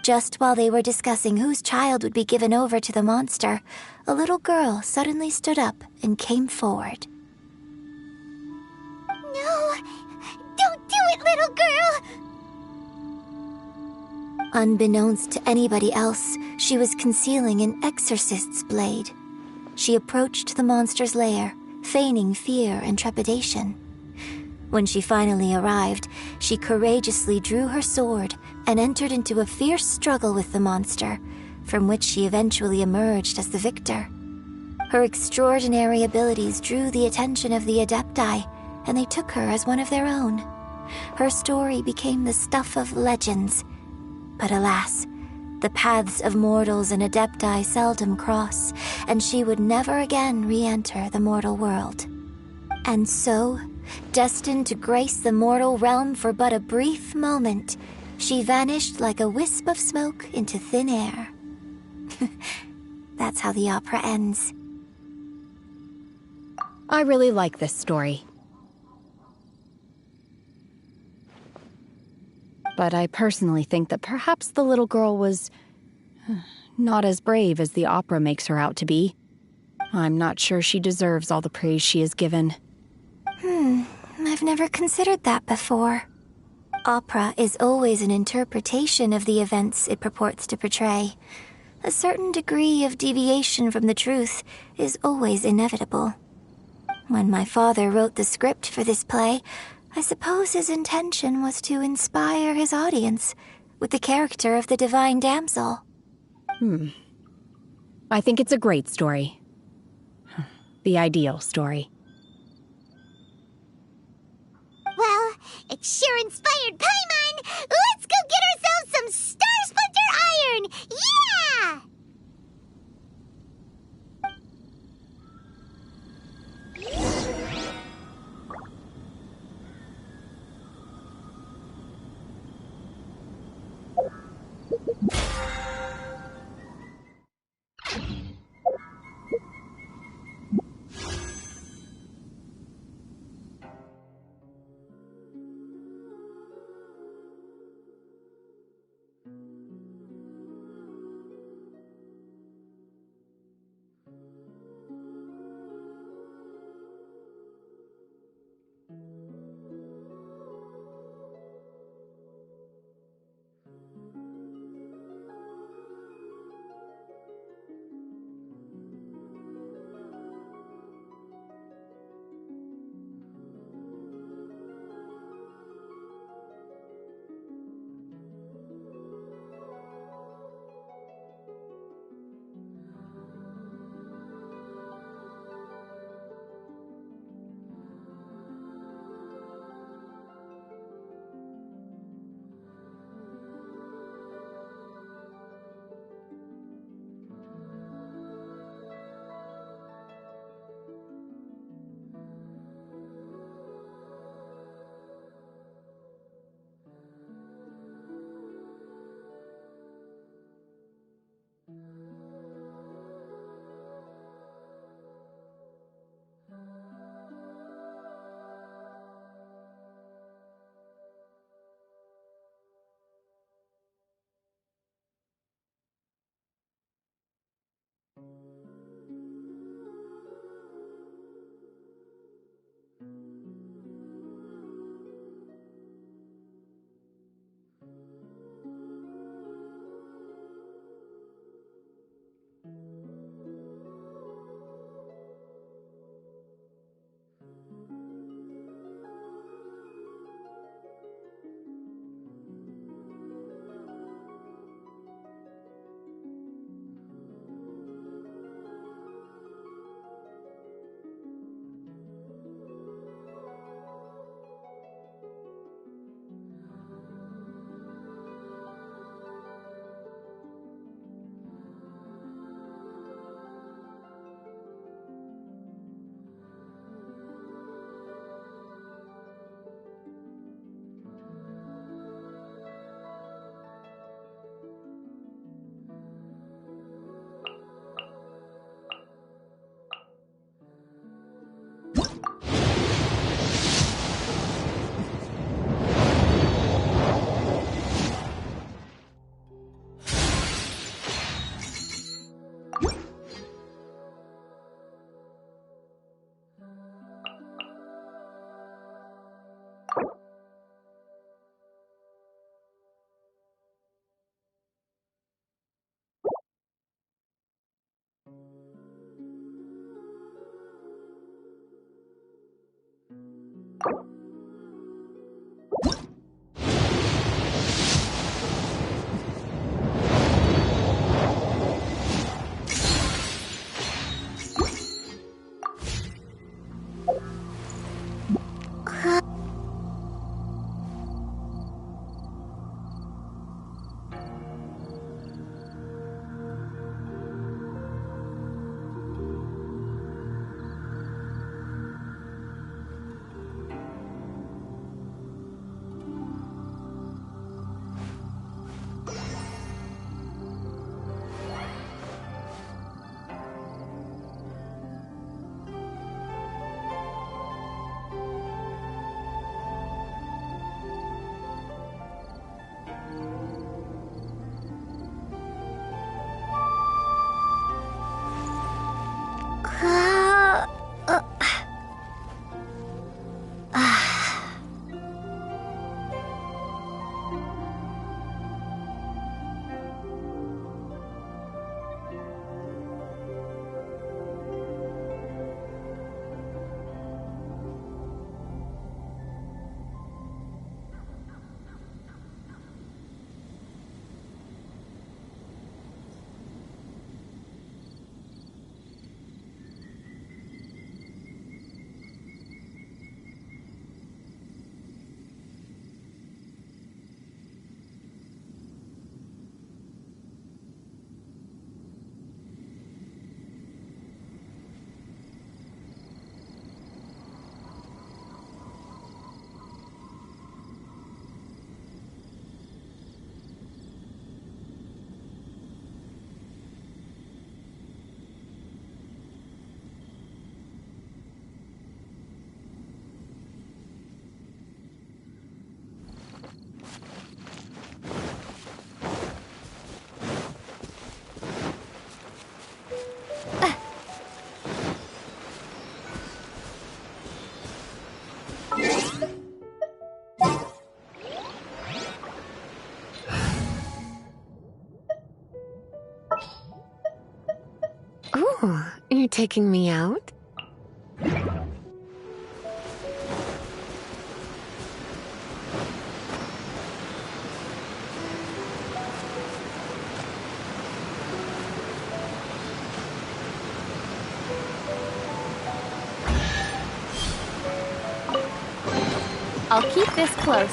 Just while they were discussing whose child would be given over to the monster, a little girl suddenly stood up and came forward. No! Don't do it, little girl! Unbeknownst to anybody else, she was concealing an exorcist's blade. She approached the monster's lair, feigning fear and trepidation. When she finally arrived, she courageously drew her sword and entered into a fierce struggle with the monster, from which she eventually emerged as the victor. Her extraordinary abilities drew the attention of the Adepti, and they took her as one of their own. Her story became the stuff of legends. But alas, the paths of mortals and Adepti seldom cross, and she would never again re-enter the mortal world. And so, destined to grace the mortal realm for but a brief moment, she vanished like a wisp of smoke into thin air. That's how the opera ends. I really like this story. But I personally think that perhaps the little girl was not as brave as the opera makes her out to be. I'm not sure she deserves all the praise she is given. I've never considered that before. Opera is always an interpretation of the events it purports to portray. A certain degree of deviation from the truth is always inevitable. When my father wrote the script for this play, I suppose his intention was to inspire his audience with the character of the divine damsel. I think it's a great story. The ideal story. Well, it sure inspired Paimon! Let's go get ourselves some Star Splinter Iron! Yeah! Oh, you're taking me out? I'll keep this close.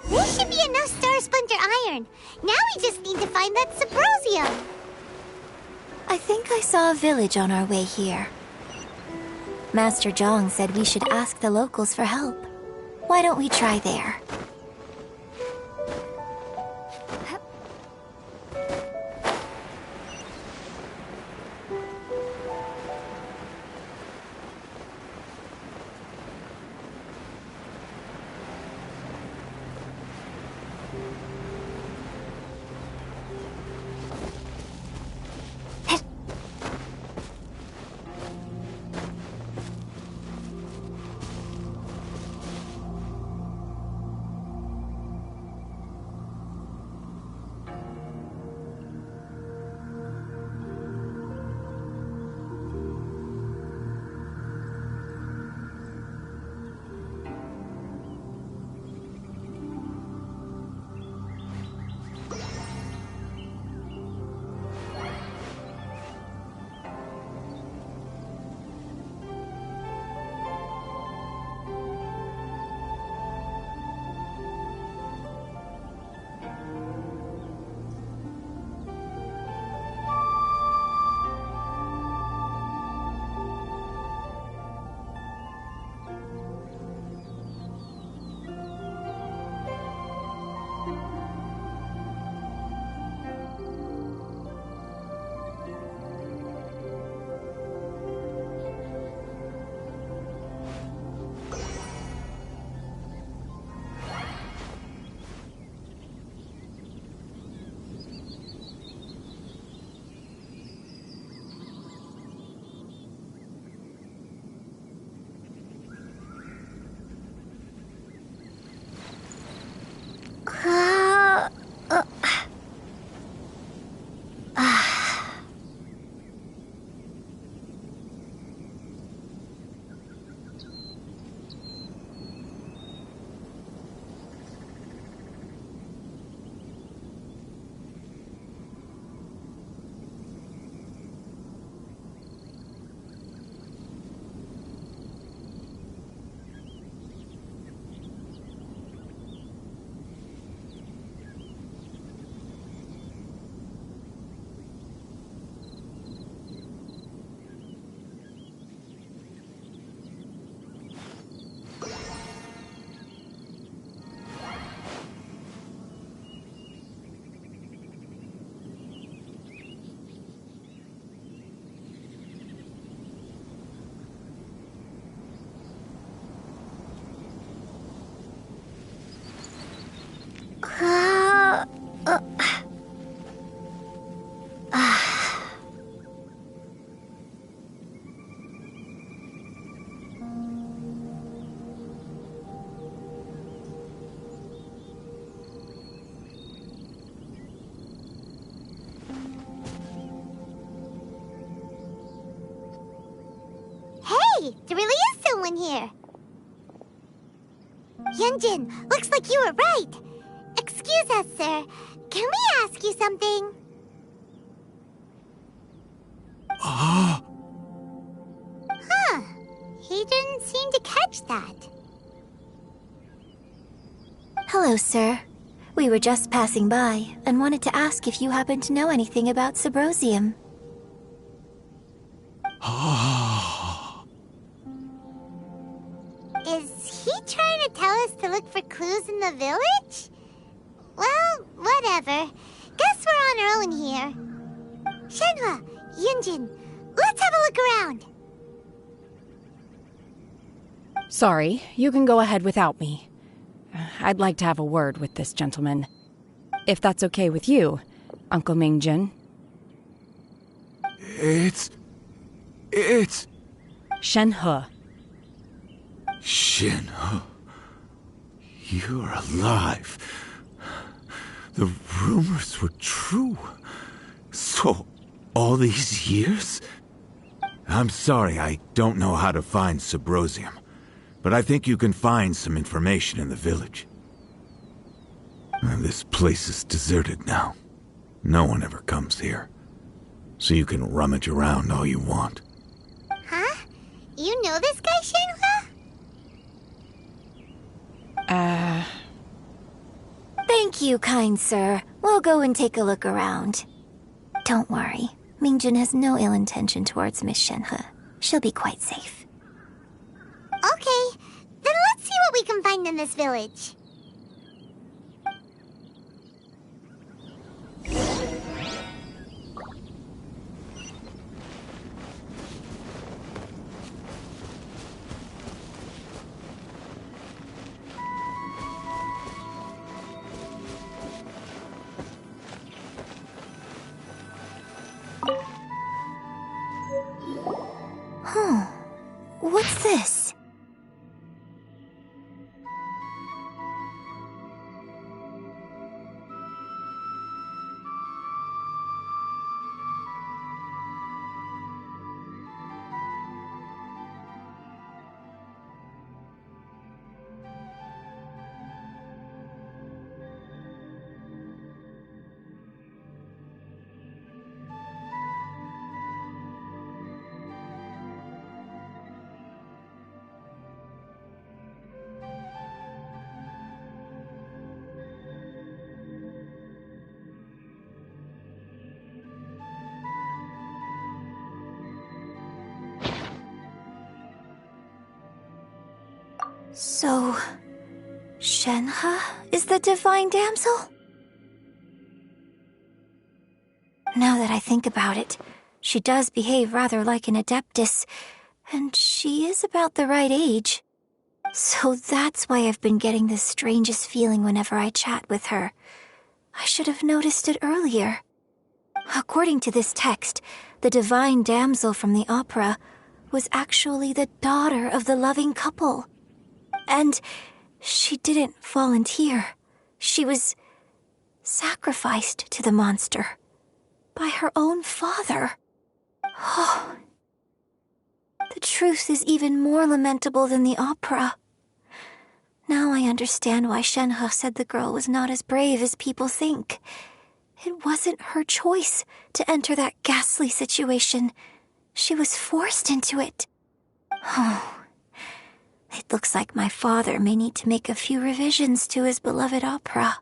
This should be enough Star Splinter iron. Now we just need to find that Sabrosium. I think I saw a village on our way here. Master Zhang said we should ask the locals for help. Why don't we try there? Hey, there really is someone here. Yunjin, looks like you were right. Excuse us, sir. Can we ask you something? Huh. He didn't seem to catch that. Hello, sir. We were just passing by and wanted to ask if you happen to know anything about Subrosium. Is he trying to tell us to look for clues in the village? Well, whatever. Guess we're on our own here. Shenhua, Yunjin, let's have a look around. Sorry, you can go ahead without me. I'd like to have a word with this gentleman. If that's okay with you, Uncle Mingjin. It's... Shenhe. Shenhe. You're alive. The rumors were true. So, all these years? I'm sorry, I don't know how to find Subrosium. But I think you can find some information in the village. And this place is deserted now. No one ever comes here. So you can rummage around all you want. Huh? You know this guy, Shenhua? Thank you, kind sir. We'll go and take a look around. Don't worry. Mingjin has no ill intention towards Miss Shenhe. She'll be quite safe. Okay, then let's see what we can find in this village. What's this? So, Shenhe is the divine damsel? Now that I think about it, she does behave rather like an adeptus, and she is about the right age. So that's why I've been getting the strangest feeling whenever I chat with her. I should have noticed it earlier. According to this text, the divine damsel from the opera was actually the daughter of the loving couple. And she didn't volunteer. She was sacrificed to the monster by her own father. Oh, the truth is even more lamentable than the opera. Now I understand why Shenhe said the girl was not as brave as people think. It wasn't her choice to enter that ghastly situation. She was forced into it. Oh. It looks like my father may need to make a few revisions to his beloved opera.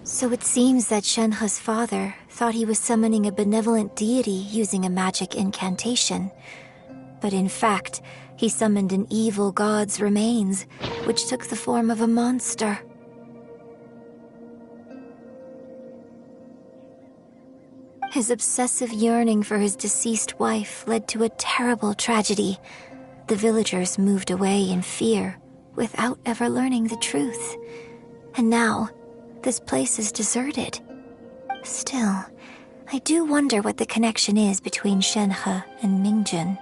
So it seems that Shenhe's father thought he was summoning a benevolent deity using a magic incantation. But in fact, he summoned an evil god's remains, which took the form of a monster. His obsessive yearning for his deceased wife led to a terrible tragedy. The villagers moved away in fear, without ever learning the truth. And now, this place is deserted. Still, I do wonder what the connection is between Shenhe and Mingjin.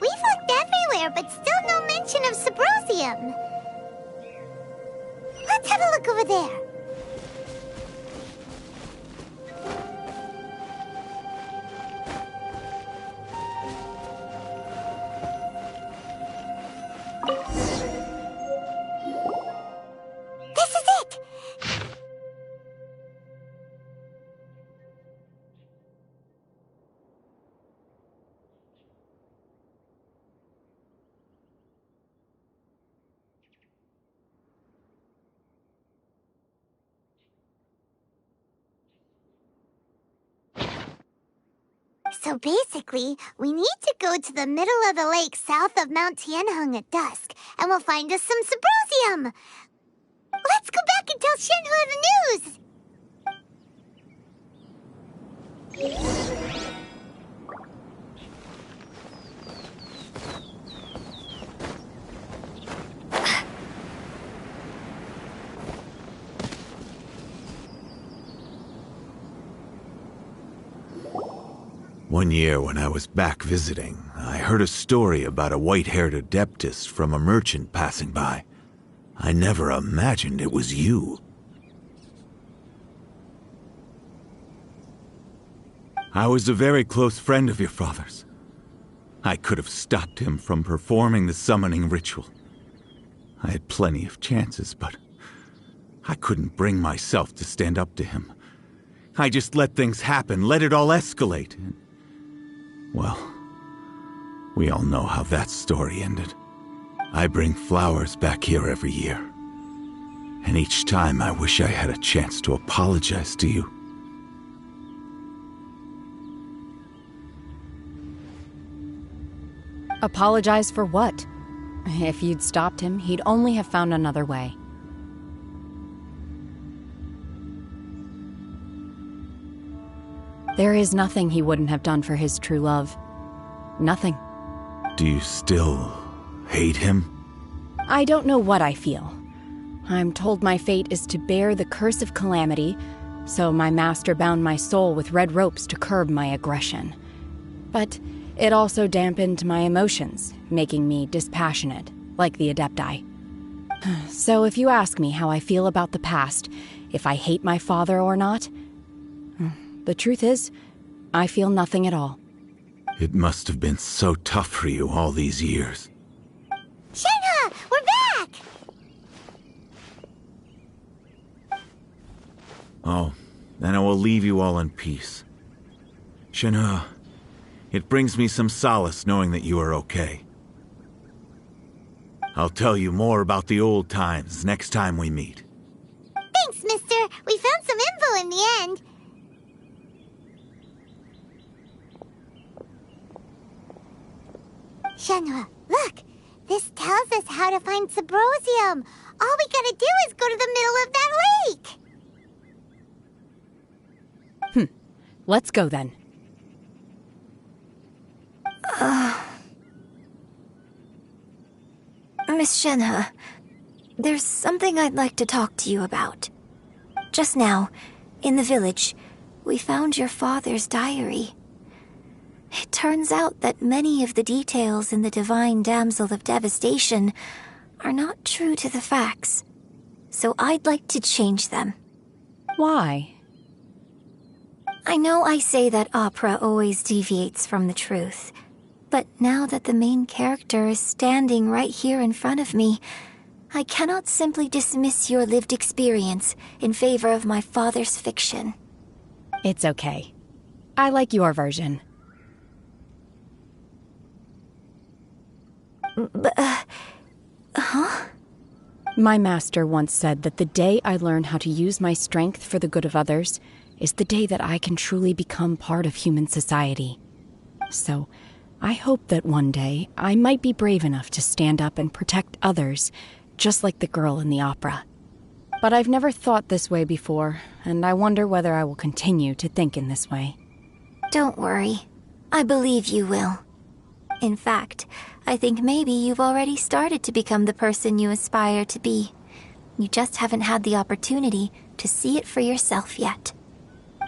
We've looked everywhere, but still no mention of Subrosium. Let's have a look over there. This is it! So basically, we need to go to the middle of the lake south of Mount Tianheng at dusk, and we'll find us some Subrosium! Let's go back and tell Shenhe the news! One year when I was back visiting, I heard a story about a white-haired adeptus from a merchant passing by. I never imagined it was you. I was a very close friend of your father's. I could have stopped him from performing the summoning ritual. I had plenty of chances, but I couldn't bring myself to stand up to him. I just let things happen, let it all escalate. Well, we all know how that story ended. I bring flowers back here every year. And each time I wish I had a chance to apologize to you. Apologize for what? If you'd stopped him, he'd only have found another way. There is nothing he wouldn't have done for his true love. Nothing. Do you still hate him? I don't know what I feel. I'm told my fate is to bear the curse of calamity, so my master bound my soul with red ropes to curb my aggression. But it also dampened my emotions, making me dispassionate, like the Adepti. So if you ask me how I feel about the past, if I hate my father or not, the truth is, I feel nothing at all. It must have been so tough for you all these years. Shenhe! We're back! Oh, then I will leave you all in peace. Shenhe, it brings me some solace knowing that you are okay. I'll tell you more about the old times next time we meet. Thanks, mister. We found some info in the end. Shenhe, look! This tells us how to find Subrosium. All we gotta do is go to the middle of that lake! Let's go then. Miss Shenhe, there's something I'd like to talk to you about. Just now, in the village, we found your father's diary. It turns out that many of the details in the Divine Damsel of Devastation are not true to the facts. So I'd like to change them. Why? I know I say that opera always deviates from the truth, but now that the main character is standing right here in front of me, I cannot simply dismiss your lived experience in favor of my father's fiction. It's okay. I like your version. Huh? My master once said that the day I learn how to use my strength for the good of others is the day that I can truly become part of human society. So, I hope that one day I might be brave enough to stand up and protect others, just like the girl in the opera. But I've never thought this way before, and I wonder whether I will continue to think in this way. Don't worry. I believe you will. In fact, I think maybe you've already started to become the person you aspire to be. You just haven't had the opportunity to see it for yourself yet.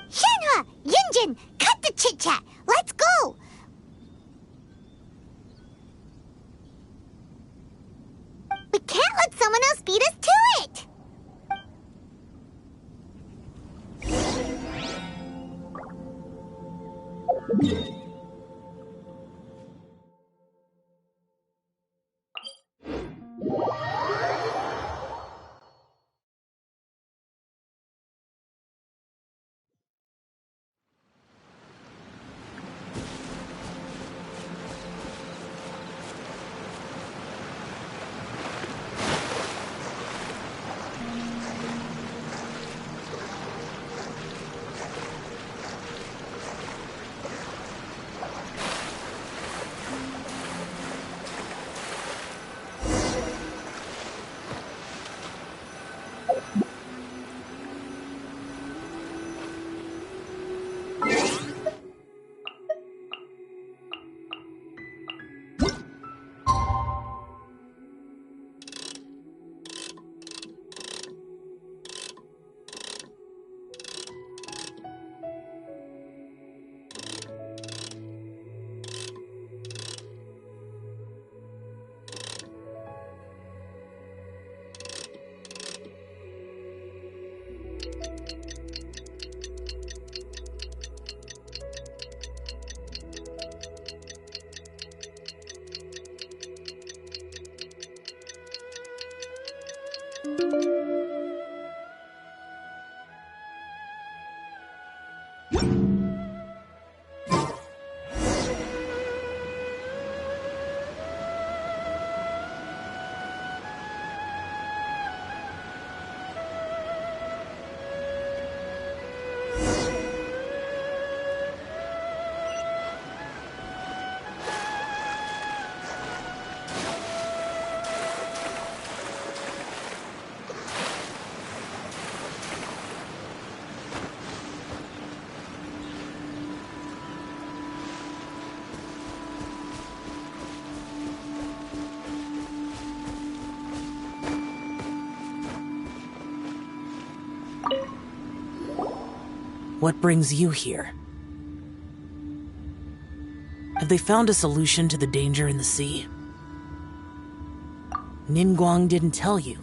Shenhe! Yunjin! Cut the chit-chat! Let's go! We can't let someone else beat us to it! What brings you here? Have they found a solution to the danger in the sea? Ningguang didn't tell you.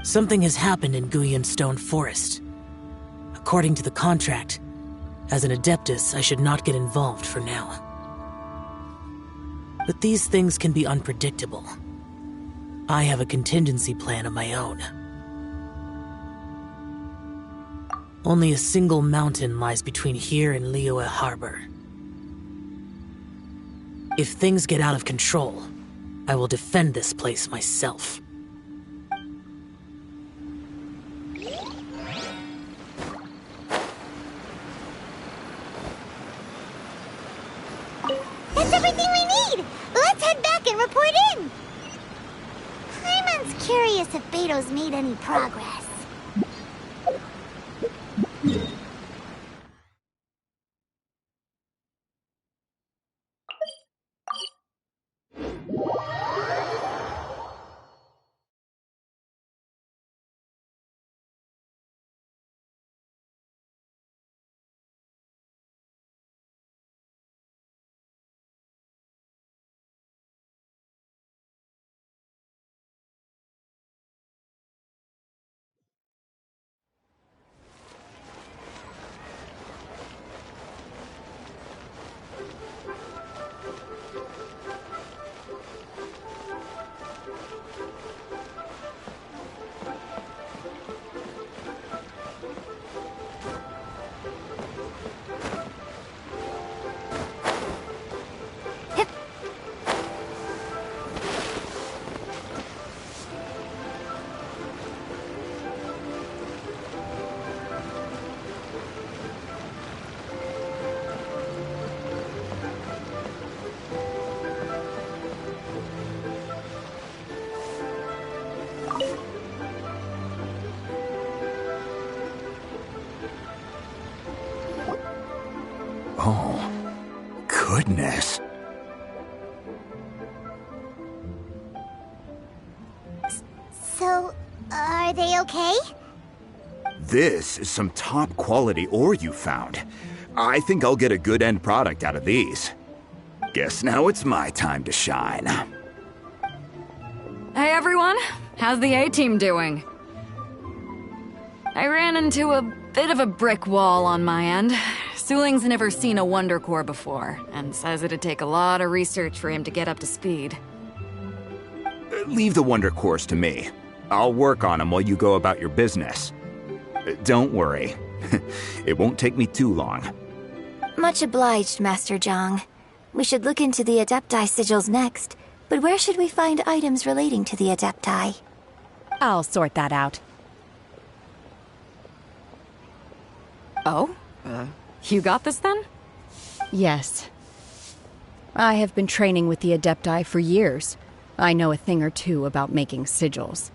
Something has happened in Guyan Stone Forest. According to the contract, as an Adeptus, I should not get involved for now. But these things can be unpredictable. I have a contingency plan of my own. Only a single mountain lies between here and Liyue Harbor. If things get out of control, I will defend this place myself. That's everything we need! Let's head back and report in! Paimon's curious if Beto's made any progress. Oh, goodness. So, This is some top quality ore you found. I think I'll get a good end product out of these. Guess now it's my time to shine. Hey everyone, how's the A-team doing? I ran into a bit of a brick wall on my end. Suling's never seen a Wonder Core before, and says it'd take a lot of research for him to get up to speed. Leave the Wonder Cores to me. I'll work on them while you go about your business. Don't worry. It won't take me too long. Much obliged, Master Zhang. We should look into the Adepti sigils next, but where should we find items relating to the Adepti? I'll sort that out. Oh? You got this then? Yes. I have been training with the Adepti for years. I know a thing or two about making sigils.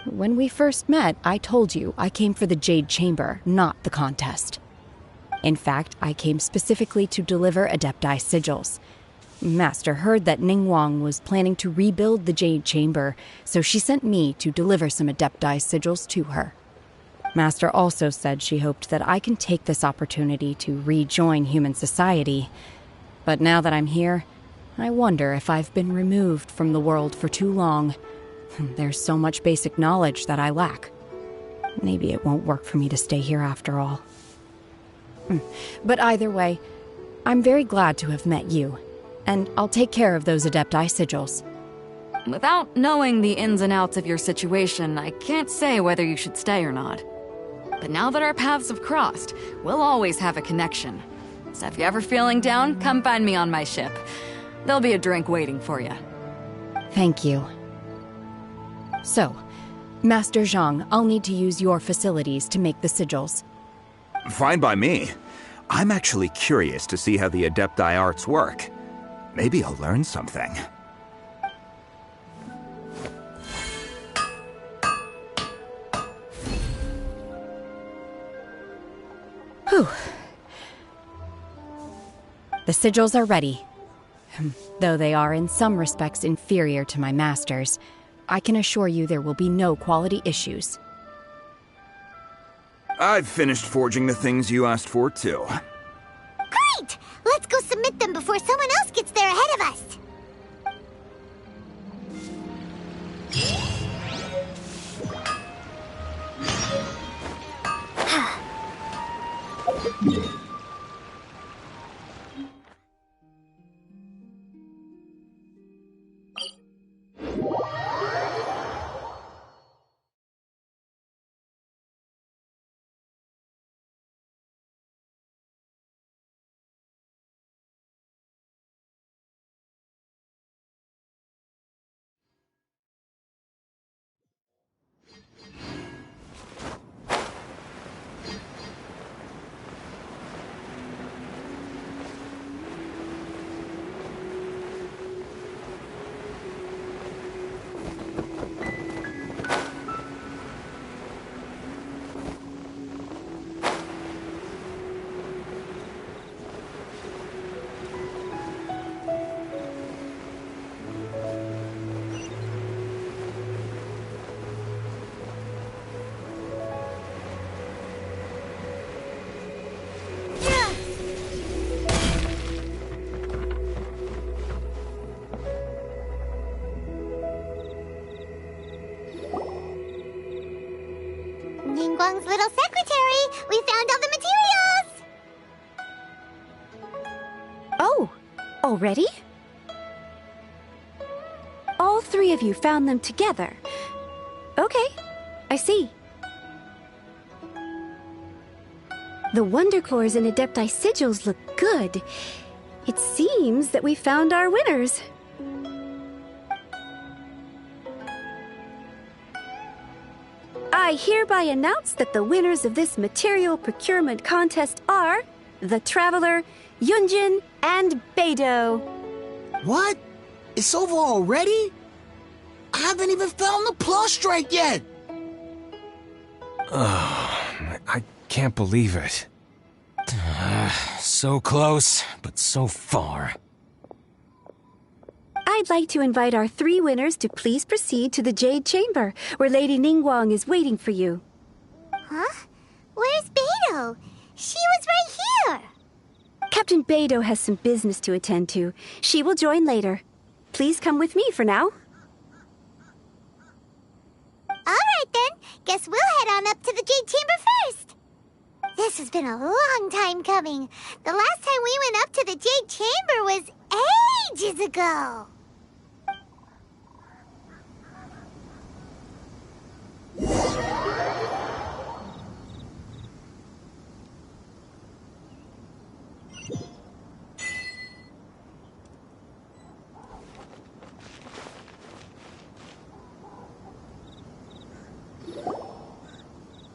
When we first met, I told you I came for the Jade Chamber, not the contest. In fact, I came specifically to deliver Adepti sigils. Master heard that Ningguang was planning to rebuild the Jade Chamber, so she sent me to deliver some Adepti sigils to her. Master also said she hoped that I can take this opportunity to rejoin human society. But now that I'm here, I wonder if I've been removed from the world for too long. There's so much basic knowledge that I lack. Maybe it won't work for me to stay here after all. But either way, I'm very glad to have met you, and I'll take care of those Adepti sigils. Without knowing the ins and outs of your situation, I can't say whether you should stay or not. But now that our paths have crossed, we'll always have a connection. So if you're ever feeling down, come find me on my ship. There'll be a drink waiting for you. Thank you. So, Master Zhang, I'll need to use your facilities to make the sigils. Fine by me. I'm actually curious to see how the Adepti arts work. Maybe I'll learn something. Whew. The sigils are ready. Though they are in some respects inferior to my master's, I can assure you there will be no quality issues. I've finished forging the things you asked for, too. Great! Let's go submit them before someone else gets there ahead of us. Ningguang's little secretary! We found all the materials! Oh, already? All three of you found them together. Okay, I see. The Wonder Cores and Adepti sigils look good. It seems that we found our winners. I hereby announce that the winners of this material procurement contest are the Traveler, Yunjin, and Beidou. What? It's over already? I haven't even found the plustrate yet! I can't believe it. So close, but so far. I'd like to invite our three winners to please proceed to the Jade Chamber, where Lady Ningguang is waiting for you. Huh? Where's Beto? She was right here! Captain Beto has some business to attend to. She will join later. Please come with me for now. Alright then, guess we'll head on up to the Jade Chamber first. This has been a long time coming. The last time we went up to the Jade Chamber was ages ago.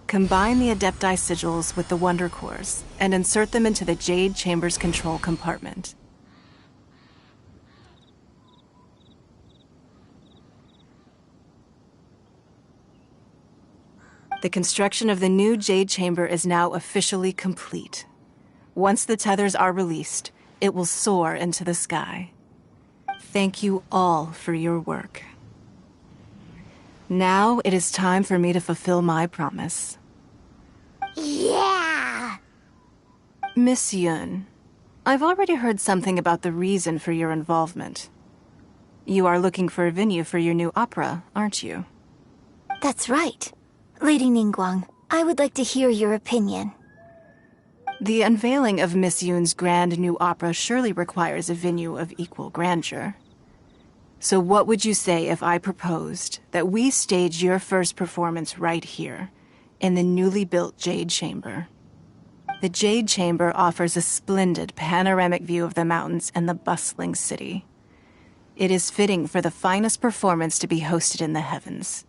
Combine the Adepti sigils with the Wonder Cores and insert them into the Jade Chamber's control compartment. The construction of the new Jade Chamber is now officially complete. Once the tethers are released, it will soar into the sky. Thank you all for your work. Now it is time for me to fulfill my promise. Yeah! Miss Yun, I've already heard something about the reason for your involvement. You are looking for a venue for your new opera, aren't you? That's right. Lady Ningguang, I would like to hear your opinion. The unveiling of Miss Yun's grand new opera surely requires a venue of equal grandeur. So what would you say if I proposed that we stage your first performance right here, in the newly built Jade Chamber? The Jade Chamber offers a splendid panoramic view of the mountains and the bustling city. It is fitting for the finest performance to be hosted in the heavens.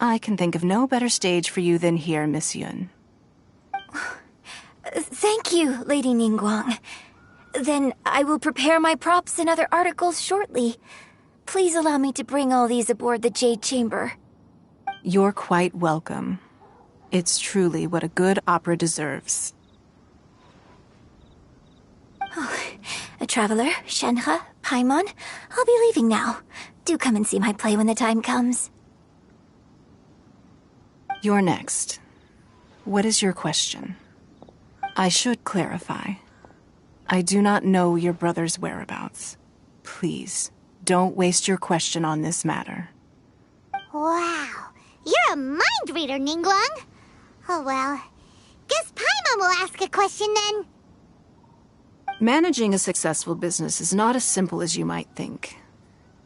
I can think of no better stage for you than here, Miss Yun. Thank you, Lady Ningguang. Then I will prepare my props and other articles shortly. Please allow me to bring all these aboard the Jade Chamber. You're quite welcome. It's truly what a good opera deserves. Oh, a traveler, Shenhe, Paimon, I'll be leaving now. Do come and see my play when the time comes. You're next. What is your question? I should clarify. I do not know your brother's whereabouts. Please, don't waste your question on this matter. Wow, you're a mind reader, Ningguang. Oh well, guess Paimon will ask a question then. Managing a successful business is not as simple as you might think.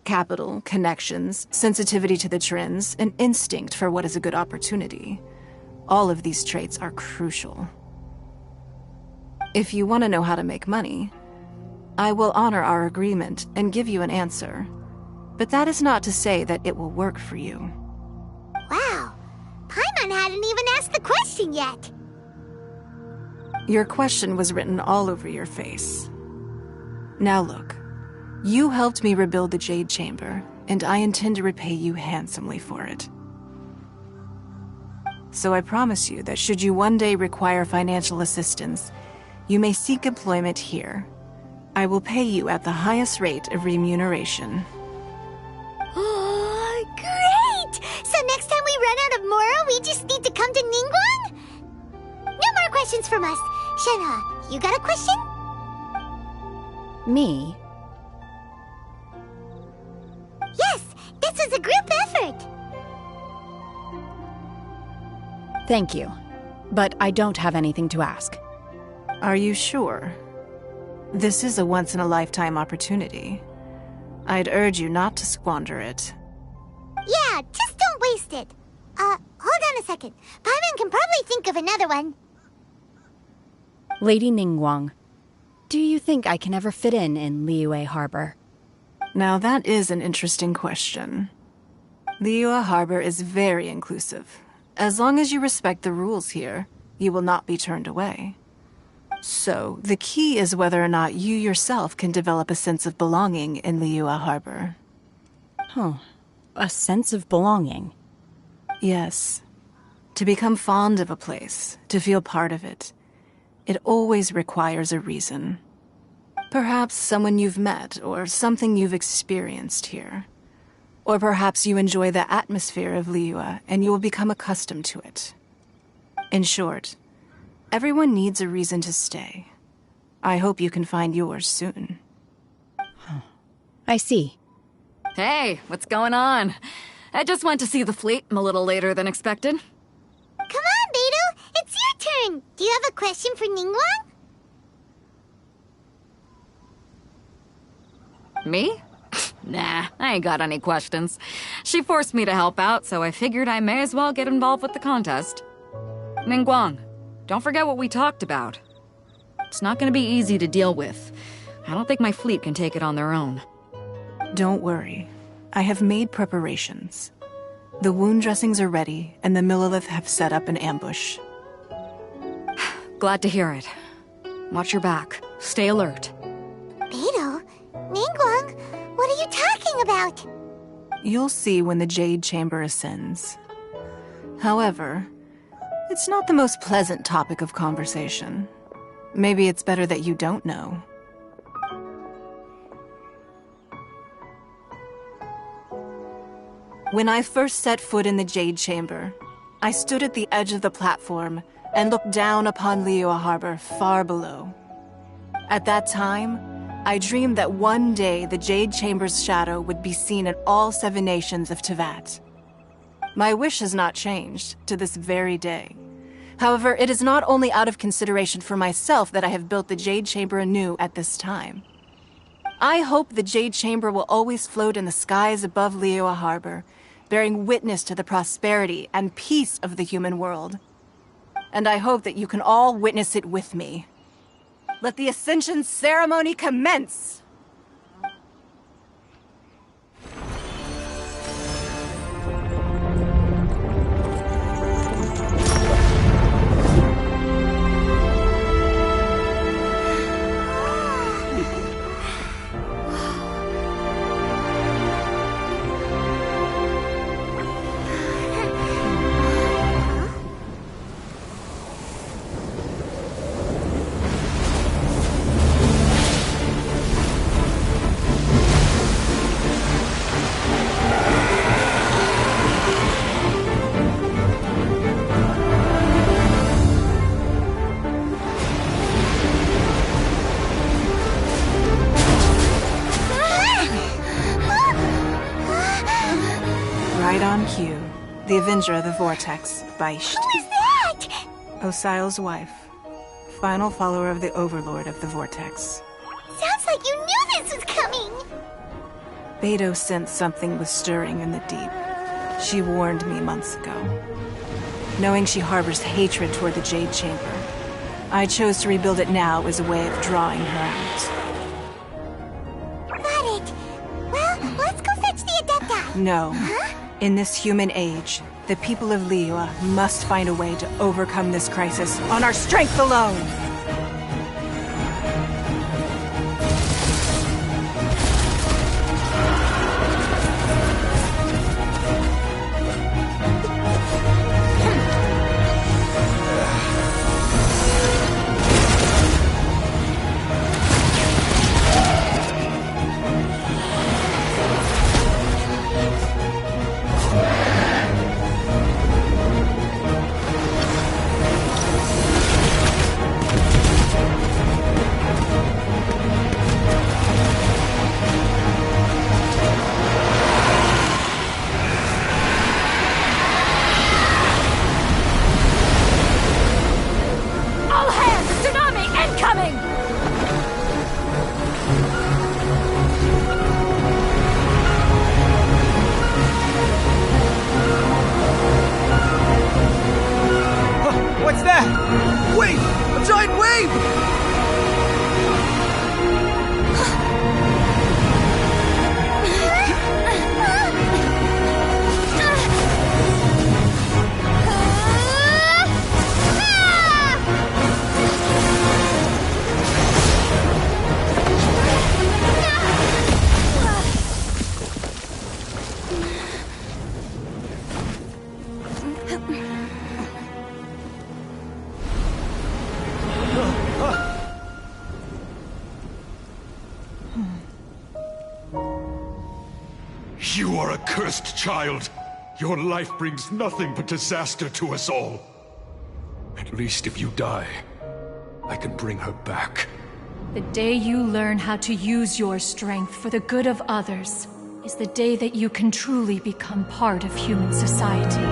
Capital, connections, sensitivity to the trends, and instinct for what is a good opportunity. All of these traits are crucial. If you want to know how to make money, I will honor our agreement and give you an answer. But that is not to say that it will work for you. Wow, Paimon hadn't even asked the question yet. Your question was written all over your face. Now look, you helped me rebuild the Jade Chamber, and I intend to repay you handsomely for it. So I promise you that should you one day require financial assistance, you may seek employment here. I will pay you at the highest rate of remuneration. Oh, great! So next time we run out of Mora, we just need to come to Ningguang? No more questions from us. Shenhe, you got a question? Me? Yes, this was a group effort. Thank you. But I don't have anything to ask. Are you sure? This is a once-in-a-lifetime opportunity. I'd urge you not to squander it. Yeah, just don't waste it. Hold on a second. Paimon can probably think of another one. Lady Ningguang, do you think I can ever fit in Liyue Harbor? Now that is an interesting question. Liyue Harbor is very inclusive. As long as you respect the rules here, you will not be turned away. So, the key is whether or not you yourself can develop a sense of belonging in Liyue Harbor. Huh. A sense of belonging? Yes. To become fond of a place, to feel part of it, it always requires a reason. Perhaps someone you've met, or something you've experienced here. Or perhaps you enjoy the atmosphere of Liyue, and you will become accustomed to it. In short, everyone needs a reason to stay. I hope you can find yours soon. I see. Hey, what's going on? I just went to see the fleet a little later than expected. Come on, Beidou! It's your turn! Do you have a question for Ningguang? Me? Nah, I ain't got any questions. She forced me to help out, so I figured I may as well get involved with the contest. Ningguang, don't forget what we talked about. It's not gonna be easy to deal with. I don't think my fleet can take it on their own. Don't worry. I have made preparations. The wound dressings are ready, and the Millilith have set up an ambush. Glad to hear it. Watch your back. Stay alert. Beidou? Ningguang? What are you talking about? You'll see when the Jade Chamber ascends. However, it's not the most pleasant topic of conversation. Maybe it's better that you don't know. When I first set foot in the Jade Chamber, I stood at the edge of the platform and looked down upon Liyue Harbor far below. At that time, I dreamed that one day the Jade Chamber's shadow would be seen in all 7 nations of Teyvat. My wish has not changed to this very day. However, it is not only out of consideration for myself that I have built the Jade Chamber anew at this time. I hope the Jade Chamber will always float in the skies above Liyue Harbor, bearing witness to the prosperity and peace of the human world. And I hope that you can all witness it with me. Let the Ascension ceremony commence! Right on cue. The Avenger of the Vortex, Beisht. Who is that? Osial's wife. Final follower of the Overlord of the Vortex. Sounds like you knew this was coming! Beidou sensed something was stirring in the deep. She warned me months ago. Knowing she harbors hatred toward the Jade Chamber, I chose to rebuild it now as a way of drawing her out. Got it. Well, let's go fetch the Adepti. No. Huh? In this human age, the people of Liyue must find a way to overcome this crisis on our strength alone! What's that? Wait! A giant wave! You are a cursed child. Your life brings nothing but disaster to us all. At least if you die, I can bring her back. The day you learn how to use your strength for the good of others is the day that you can truly become part of human society.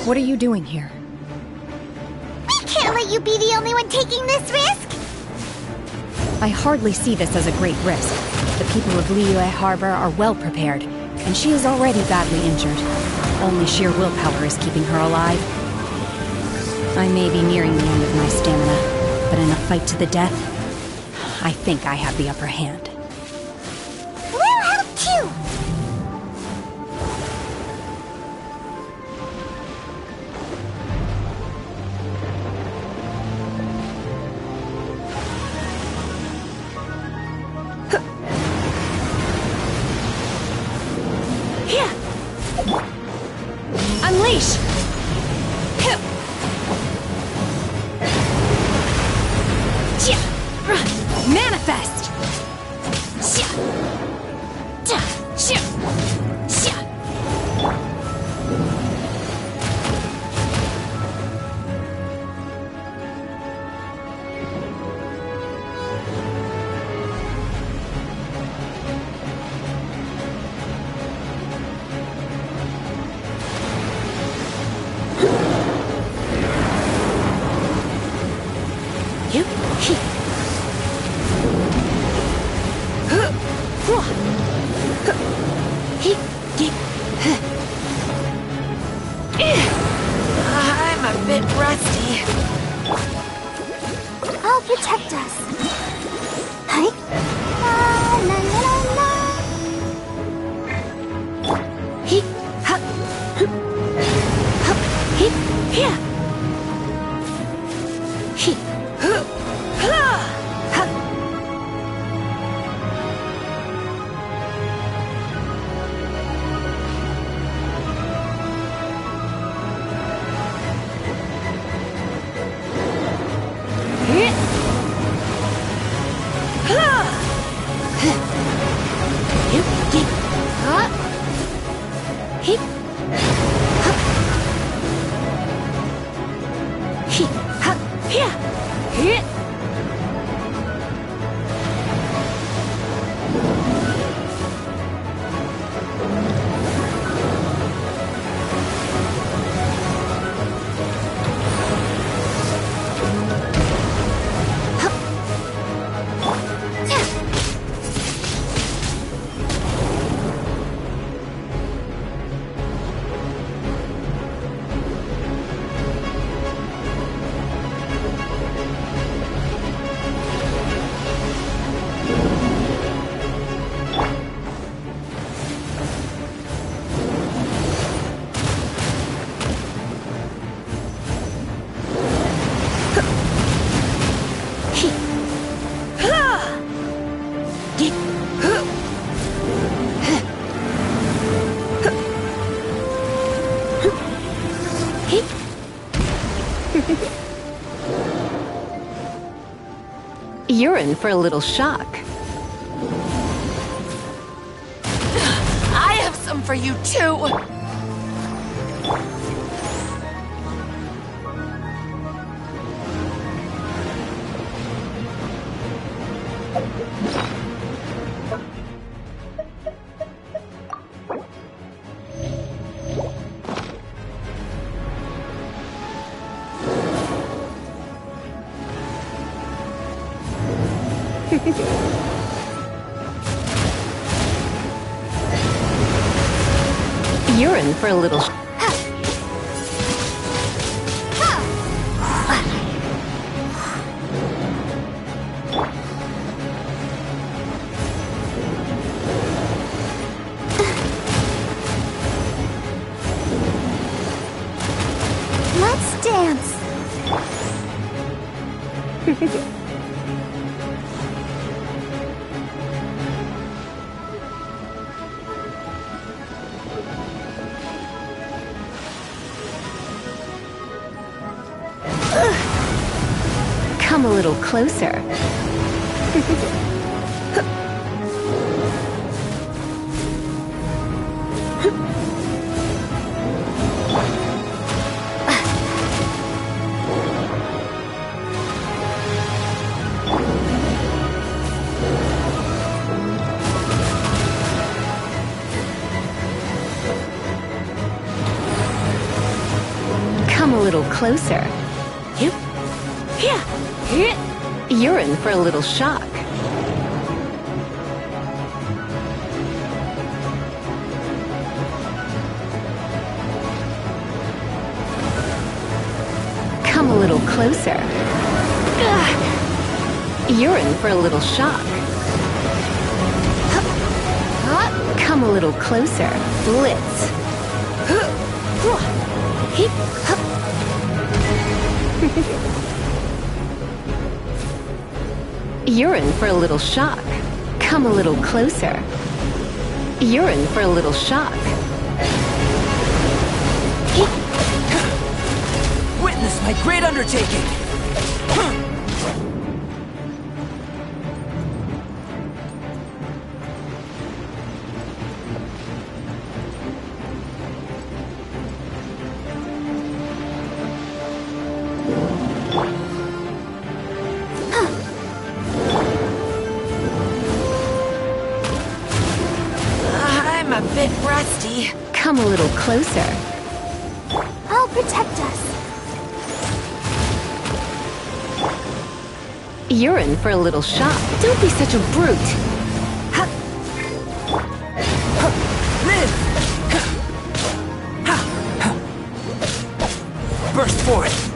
What are you doing here? We can't let you be the only one taking this risk! I hardly see this as a great risk. The people of Liyue Harbor are well prepared, and she is already badly injured. Only sheer willpower is keeping her alive. I may be nearing the end of my stamina, but in a fight to the death, I think I have the upper hand. We'll help too! Unleash! Manifest! I'm a bit rusty. I'll protect us. Hi. La la la la. He, ha, he, here. He, ha, ha. You're in for a little shock. I have some for you too! You're in for a little... Let's dance. Come a little closer. Come a little closer. You're in for a little shock. Come a little closer. You're in for a little shock. Come a little closer. Blitz. You're in for a little shock. Come a little closer. You're in for a little shock. Witness my great undertaking! I'm a bit rusty. Come a little closer. I'll protect us. You're in for a little shock. Don't be such a brute. Burst forth!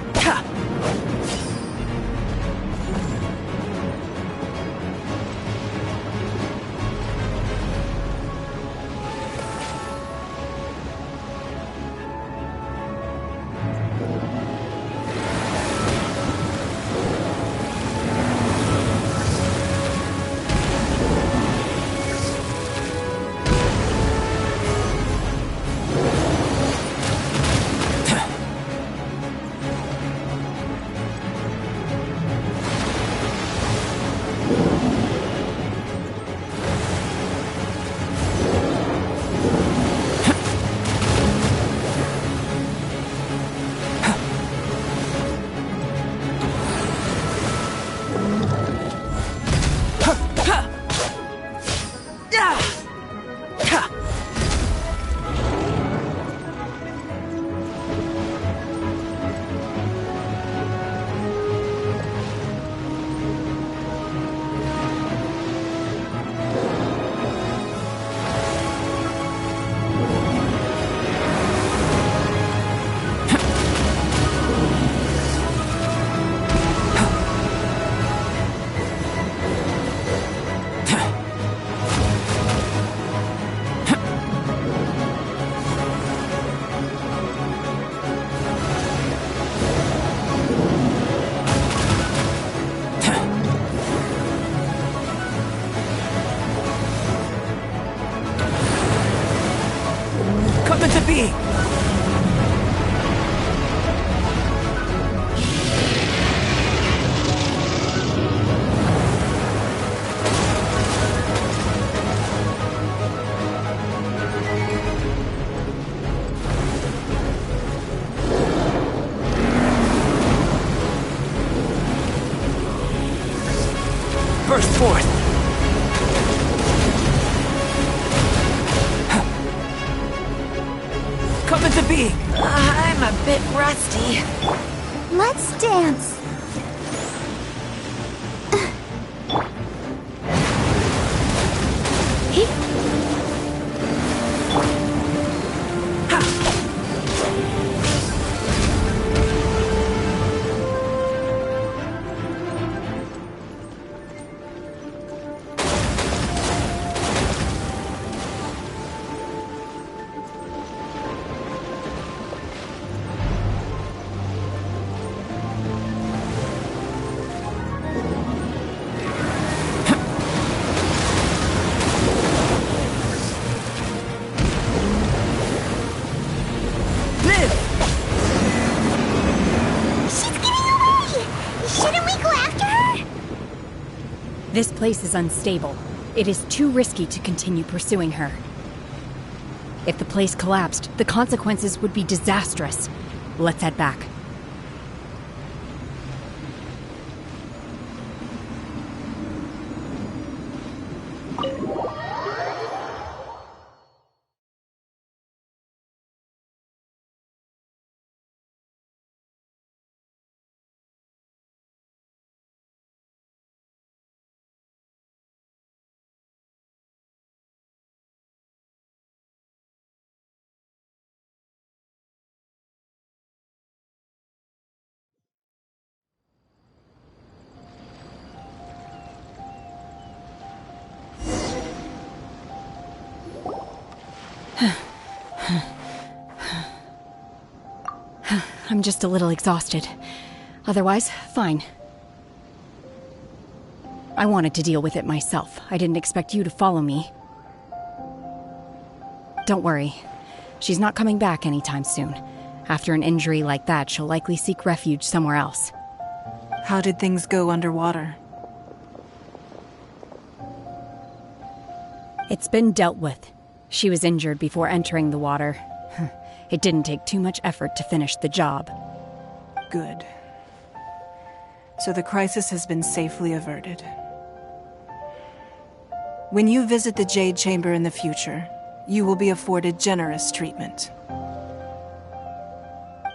forth! Come into being! I'm a bit rusty. Let's dance. This place is unstable. It is too risky to continue pursuing her. If the place collapsed, the consequences would be disastrous. Let's head back. I'm just a little exhausted. Otherwise, fine. I wanted to deal with it myself. I didn't expect you to follow me. Don't worry. She's not coming back anytime soon. After an injury like that, she'll likely seek refuge somewhere else. How did things go underwater? It's been dealt with. She was injured before entering the water. It didn't take too much effort to finish the job. Good. So the crisis has been safely averted. When you visit the Jade Chamber in the future, you will be afforded generous treatment.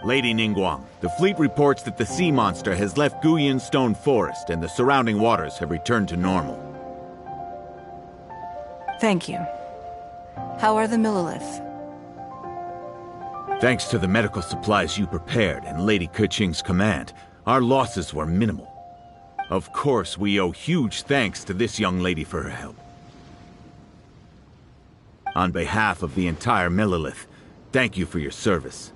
Lady Ningguang, the fleet reports that the sea monster has left Guyun Stone Forest and the surrounding waters have returned to normal. Thank you. How are the Millilith? Thanks to the medical supplies you prepared and Lady Keqing's command, our losses were minimal. Of course, we owe huge thanks to this young lady for her help. On behalf of the entire Millilith, thank you for your service.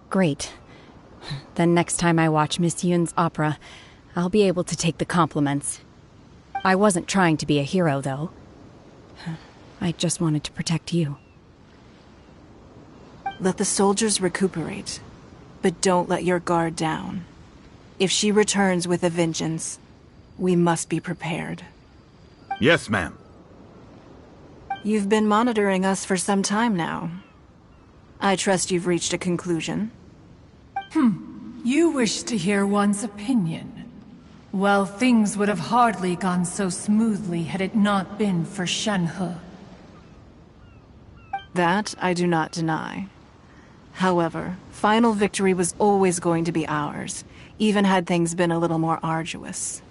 Great. Then next time I watch Miss Yoon's opera, I'll be able to take the compliments. I wasn't trying to be a hero, though. I just wanted to protect you. Let the soldiers recuperate, but don't let your guard down. If she returns with a vengeance, we must be prepared. Yes, ma'am. You've been monitoring us for some time now. I trust you've reached a conclusion. You wish to hear one's opinion. Well, things would have hardly gone so smoothly had it not been for Shenhe. That I do not deny. However, final victory was always going to be ours, even had things been a little more arduous.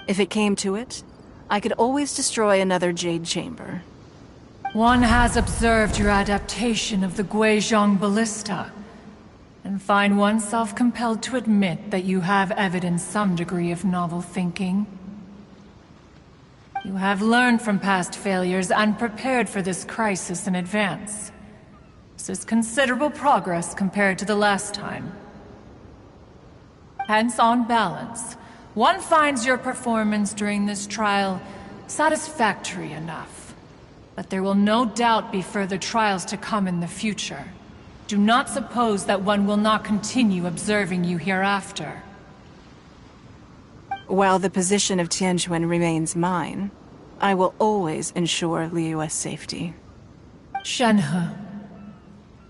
If it came to it, I could always destroy another Jade Chamber. One has observed your adaptation of the Guizhong Ballista, and find oneself compelled to admit that you have evidenced some degree of novel thinking. You have learned from past failures and prepared for this crisis in advance. This is considerable progress compared to the last time. Hence, on balance, one finds your performance during this trial satisfactory enough. But there will no doubt be further trials to come in the future. Do not suppose that one will not continue observing you hereafter. While the position of Tianquan remains mine, I will always ensure Liyue's safety. Shenhe,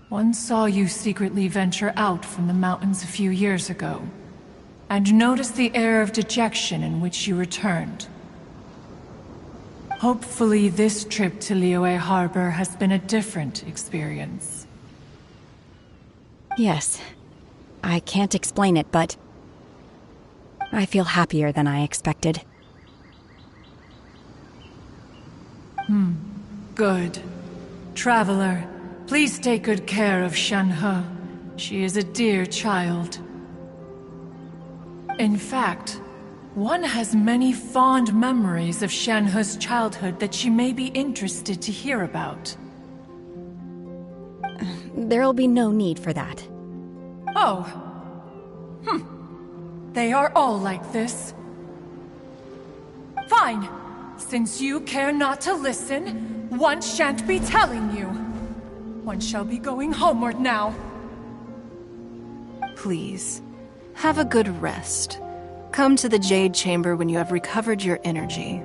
one saw you secretly venture out from the mountains a few years ago, and noticed the air of dejection in which you returned. Hopefully this trip to Liyue Harbor has been a different experience. Yes. I can't explain it, but I feel happier than I expected. Good. Traveler, please take good care of Shenhe. She is a dear child. In fact, one has many fond memories of Shenhe's childhood that she may be interested to hear about. There'll be no need for that. Oh. They are all like this. Fine. Since you care not to listen, one shan't be telling you. One shall be going homeward now. Please, have a good rest. Come to the Jade Chamber when you have recovered your energy.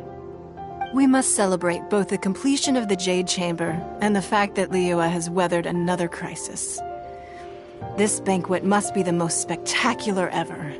We must celebrate both the completion of the Jade Chamber and the fact that Liyue has weathered another crisis. This banquet must be the most spectacular ever.